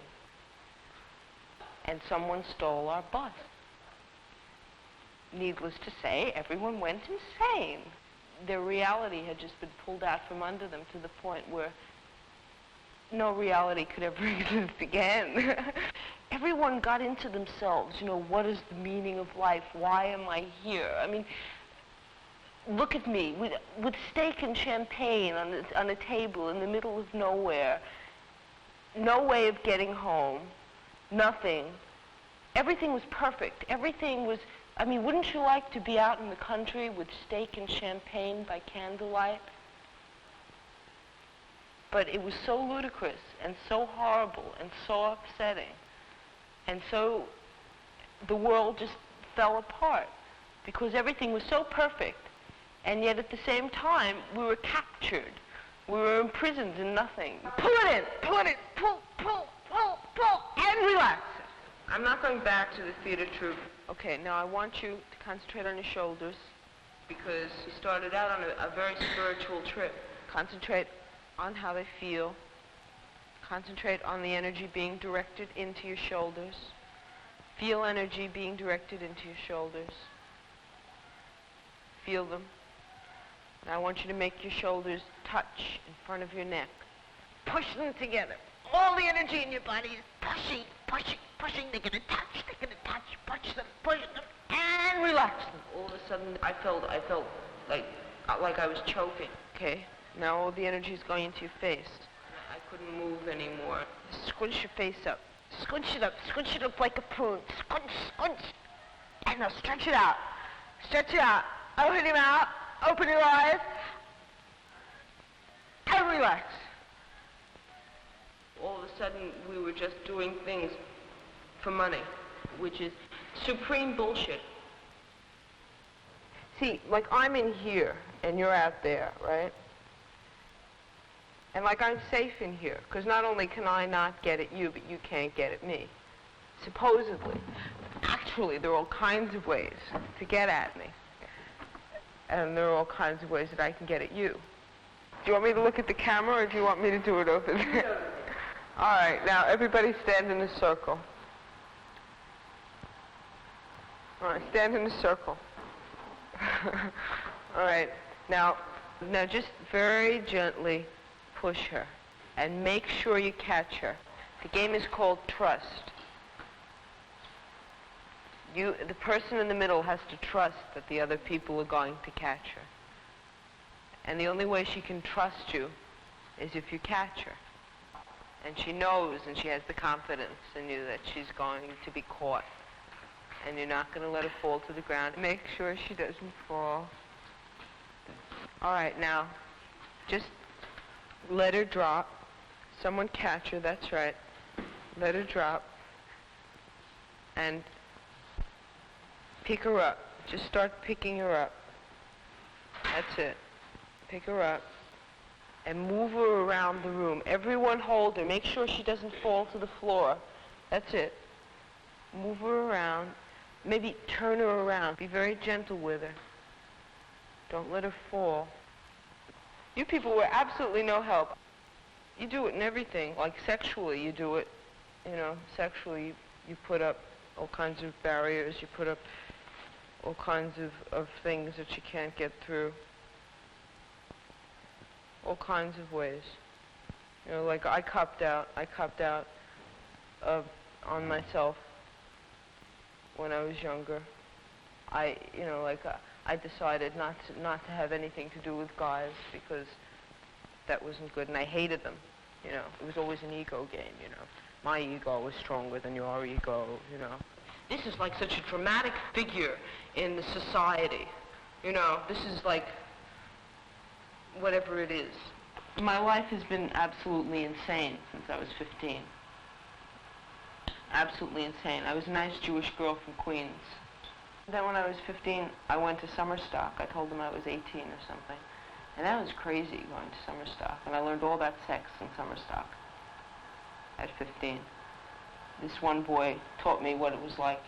And someone stole our bus. needless to say, everyone went insane. Their reality had just been pulled out from under them to the point where no reality could ever exist again. Everyone got into themselves, you know, what is the meaning of life? Why am I here? I mean, look at me, with steak and champagne on a table in the middle of nowhere. No way of getting home, nothing. Everything was perfect. Everything was, I mean, wouldn't you like to be out in the country with steak and champagne by candlelight? But it was so ludicrous and so horrible and so upsetting. And so the world just fell apart because everything was so perfect. And yet at the same time, we were captured. We were imprisoned in nothing. Pull it in, pull it in, pull, and relax. I'm not going back to the theater troupe. Okay, now I want you to concentrate on your shoulders because you started out on a very spiritual trip. Concentrate on how they feel. Concentrate on the energy being directed into your shoulders. Feel energy being directed into your shoulders. Feel them. Now I want you to make your shoulders touch in front of your neck. Push them together. All the energy in your body is pushing, pushing, pushing. They're going to touch, push them, and relax them. All of a sudden, I felt like I was choking. Okay, now all the energy is going into your face. I couldn't move anymore. Squinch your face up. Squinch it up like a prune. Squinch. And now stretch it out. Open your mouth, open your eyes, and relax. All of a sudden, we were just doing things for money, which is supreme bullshit. See, like I'm in here, and you're out there, right? And like I'm safe in here, because not only can I not get at you, but you can't get at me. Supposedly. Actually, there are all kinds of ways to get at me. And there are all kinds of ways that I can get at you. Do you want me to look at the camera, or do you want me to do it over there? All right, now everybody stand in a circle. All right, stand in a circle. All right, now just very gently push her and make sure you catch her. The game is called trust. The person in the middle has to trust that the other people are going to catch her. And the only way she can trust you is if you catch her. And she knows and she has the confidence in you that she's going to be caught. And you're not going to let her fall to the ground. Make sure she doesn't fall. All right, now, just let her drop. Someone catch her, that's right. Let her drop. And pick her up. Just start picking her up. That's it. Pick her up. And move her around the room. Everyone hold her. Make sure she doesn't fall to the floor. That's it. Move her around. Maybe turn her around. Be very gentle with her. Don't let her fall. You people were absolutely no help. You do it in everything. Like sexually, you do it. You know, sexually, you put up all kinds of barriers. You put up all kinds of things that you can't get through. All kinds of ways. You know, like I copped out on myself when I was younger. I decided not to have anything to do with guys because that wasn't good, and I hated them. You know, it was always an ego game. You know, my ego was stronger than your ego. You know, this is like such a dramatic figure in the society. You know, this is like whatever it is. My life has been absolutely insane since I was 15. Absolutely insane. I was a nice Jewish girl from Queens. Then when I was 15, I went to Summerstock. I told them I was 18 or something. And that was crazy, going to Summerstock. And I learned all about sex in Summerstock at 15. This one boy taught me what it was like.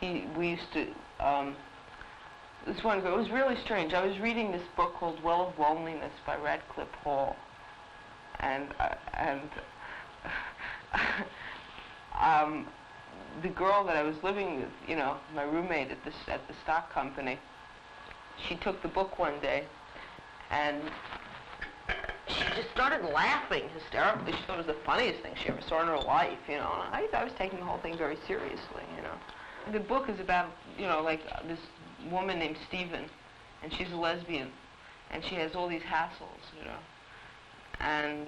We used to, this one girl, it was really strange. I was reading this book called Well of Loneliness by Radcliffe Hall. the girl that I was living with, you know, my roommate at the stock company, she took the book one day, and she just started laughing hysterically. She thought it was the funniest thing she ever saw in her life, you know. And I was taking the whole thing very seriously, you know. The book is about, you know, like this woman named Stephen, and she's a lesbian, and she has all these hassles, you know. And,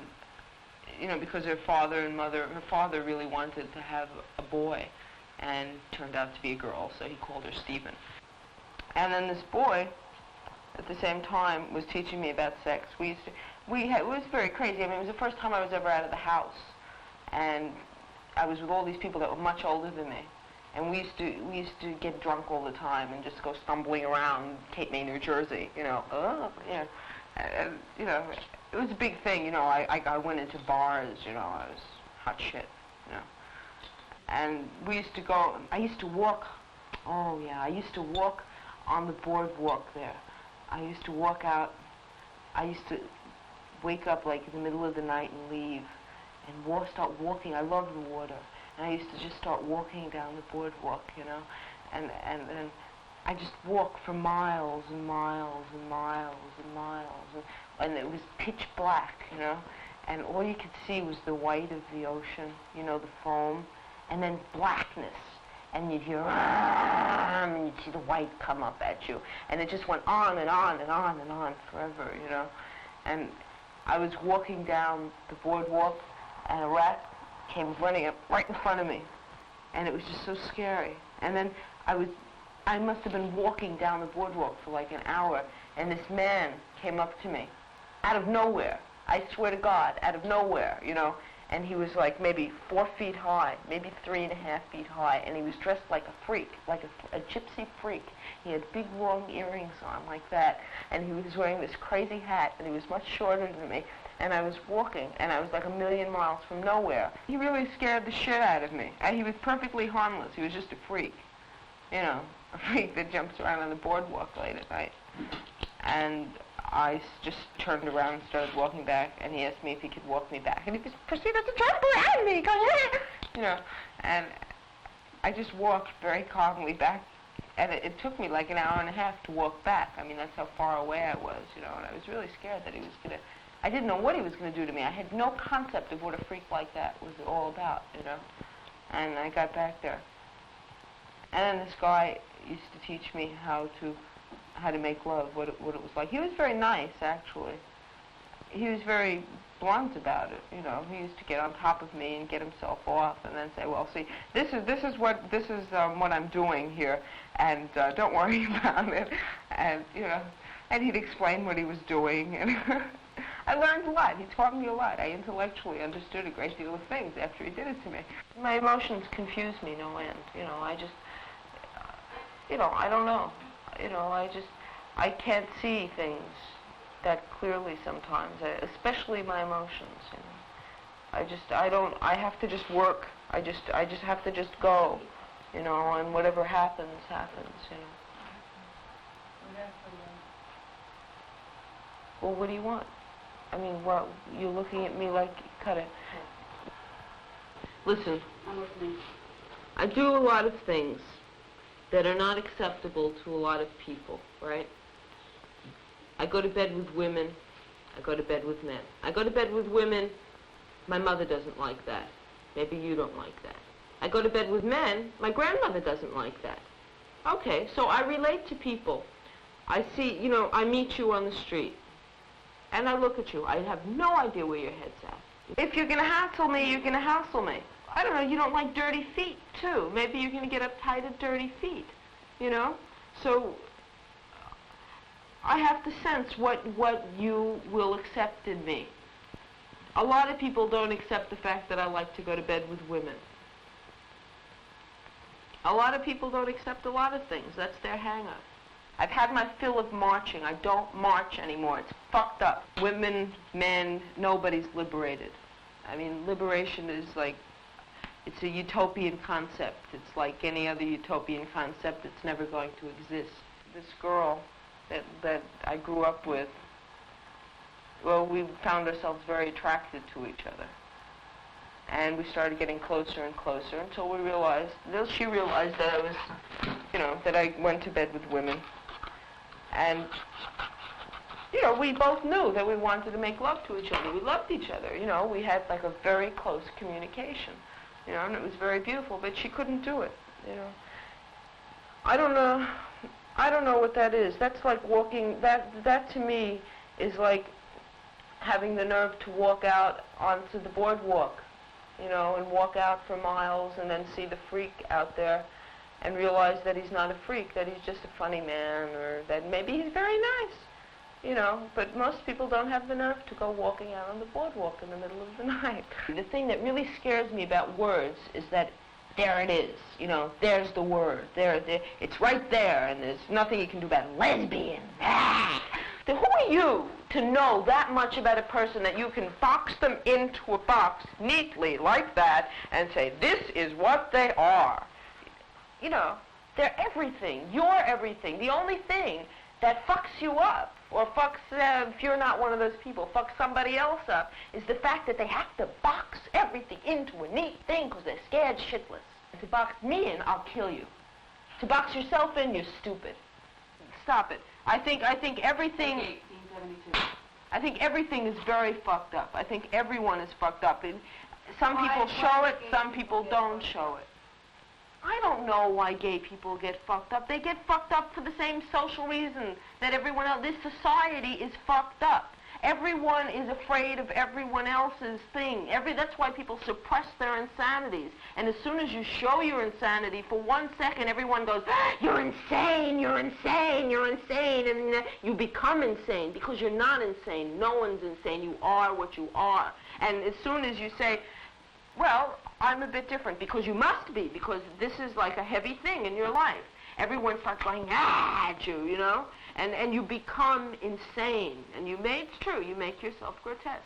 you know, because her father really wanted to have a boy, and turned out to be a girl, so he called her Stephen. And then this boy, at the same time, was teaching me about sex. It was very crazy. I mean, it was the first time I was ever out of the house, and I was with all these people that were much older than me. And we used to get drunk all the time and just go stumbling around Cape May, New Jersey, you know. And, you know, it was a big thing, you know. I went into bars, you know. I was hot shit, you know. And we used to go. I used to walk. Oh yeah, I used to walk on the boardwalk there. I used to walk out. I used to wake up like in the middle of the night and leave, and start walking. I love the water. And I used to just start walking down the boardwalk, you know, and then I just walked for miles and miles and miles and miles, and it was pitch black, you know, and all you could see was the white of the ocean, you know, the foam, and then blackness, and you'd hear, and you'd see the white come up at you, and it just went on and on and on and on forever, you know, and I was walking down the boardwalk, and a rat came running up right in front of me, and it was just so scary. And then I must have been walking down the boardwalk for like an hour, and this man came up to me, out of nowhere. I swear to God, out of nowhere, you know. And he was like maybe 4 feet high, maybe 3.5 feet high, and he was dressed like a freak, like a gypsy freak. He had big long earrings on like that, and he was wearing this crazy hat, and he was much shorter than me. And I was walking, and I was like a million miles from nowhere. He really scared the shit out of me. He was perfectly harmless. He was just a freak, you know, a freak that jumps around on the boardwalk late at night. And I just turned around and started walking back, and he asked me if he could walk me back. And he just proceeded to jump around me, you know. And I just walked very calmly back. And it took me like an hour and a half to walk back. I mean, that's how far away I was, you know. And I was really scared that he was going to... I didn't know what he was going to do to me. I had no concept of what a freak like that was all about, you know. And I got back there. And then this guy used to teach me how to make love, what it was like. He was very nice, actually. He was very blunt about it, you know. He used to get on top of me and get himself off, and then say, "Well, see, this is what I'm doing here, and don't worry about it." And you know, and he'd explain what he was doing, and I learned a lot. He taught me a lot. I intellectually understood a great deal of things after he did it to me. My emotions confuse me no end. You know, I just, you know, I don't know. You know, I can't see things that clearly sometimes, especially my emotions. You know, I have to just work. I just have to just go. You know, and whatever happens, happens. You know. Well, what do you want? I mean, what, you're looking at me like, cut it. Listen, I'm listening. I do a lot of things that are not acceptable to a lot of people, right? I go to bed with women. I go to bed with men. I go to bed with women. My mother doesn't like that. Maybe you don't like that. I go to bed with men. My grandmother doesn't like that. Okay, so I relate to people. I see, you know, I meet you on the street. And I look at you. I have no idea where your head's at. If you're going to hassle me, you're going to hassle me. I don't know, you don't like dirty feet, too. Maybe you're going to get uptight at dirty feet, you know? So I have to sense what you will accept in me. A lot of people don't accept the fact that I like to go to bed with women. A lot of people don't accept a lot of things. That's their hang-up. I've had my fill of marching. I don't march anymore. It's fucked up. Women, men, nobody's liberated. I mean, liberation is like, it's a utopian concept. It's like any other utopian concept. It's never going to exist. This girl that I grew up with, well, we found ourselves very attracted to each other. And we started getting closer and closer until we realized, she realized that I was, that I went to bed with women. And, we both knew that we wanted to make love to each other. We loved each other, we had like a very close communication, and it was very beautiful, but she couldn't do it, I don't know what that is. That's like walking, that to me is like having the nerve to walk out onto the boardwalk, and walk out for miles and then see the freak out there and realize that he's not a freak, that he's just a funny man, or that maybe he's very nice, but most people don't have the nerve to go walking out on the boardwalk in the middle of the night. The thing that really scares me about words is that there it is, there's the word, there, it's right there, and there's nothing you can do about it. Lesbian. Who are you to know that much about a person that you can box them into a box neatly like that and say, this is what they are? They're everything. You're everything. The only thing that fucks you up, or fucks, if you're not one of those people, fucks somebody else up, is the fact that they have to box everything into a neat thing because they're scared shitless. To box me in, I'll kill you. To box yourself in, you're stupid. Stop it. I think everything... I think everything is very fucked up. I think everyone is fucked up. Some people show it, some people don't show it. I don't know why gay people get fucked up. They get fucked up for the same social reason that everyone else. This society is fucked up. Everyone is afraid of everyone else's thing. That's why people suppress their insanities. And as soon as you show your insanity, for 1 second, everyone goes, you're insane, you're insane, you're insane. And you become insane because you're not insane. No one's insane. You are what you are. And as soon as you say, well, I'm a bit different, because you must be, because this is like a heavy thing in your life. Everyone starts going, at you, and you become insane. And it's true, you make yourself grotesque.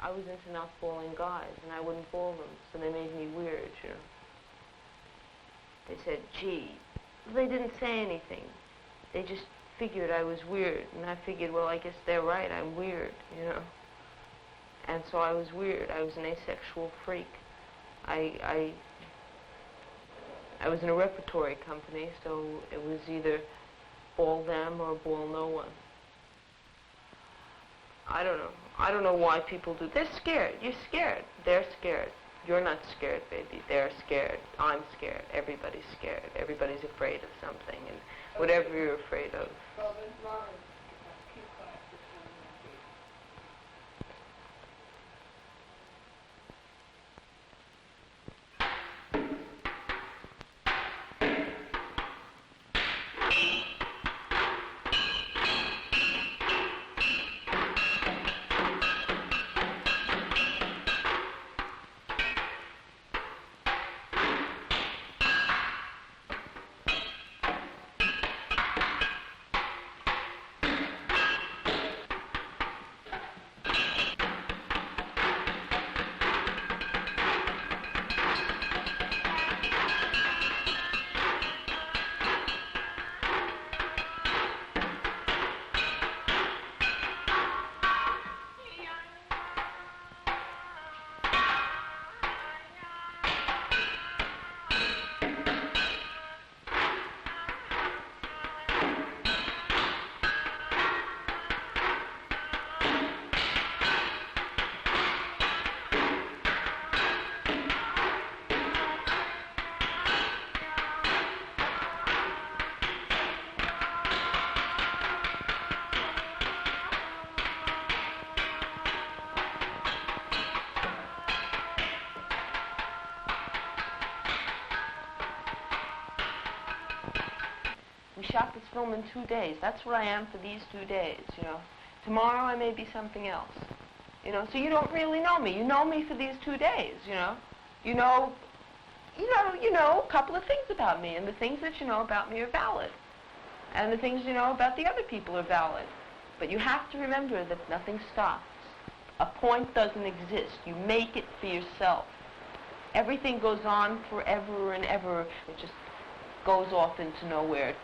I was into not bullying guys, and I wouldn't bull them, so they made me weird, They said, gee, they didn't say anything. They just figured I was weird, and I figured, well, I guess they're right, I'm weird, And so I was weird. I was an asexual freak. I was in a repertory company, so it was either ball them or ball no one. I don't know. I don't know why people do. They're scared. You're scared. They're scared. You're not scared, baby. They're scared. I'm scared. Everybody's scared. Everybody's afraid of something, and whatever you're afraid of. We shot this film in 2 days. That's what I am for these 2 days, Tomorrow I may be something else, So you don't really know me. You know me for these 2 days, You know a couple of things about me, and the things that you know about me are valid. And the things you know about the other people are valid. But you have to remember that nothing stops. A point doesn't exist. You make it for yourself. Everything goes on forever and ever. It just goes off into nowhere.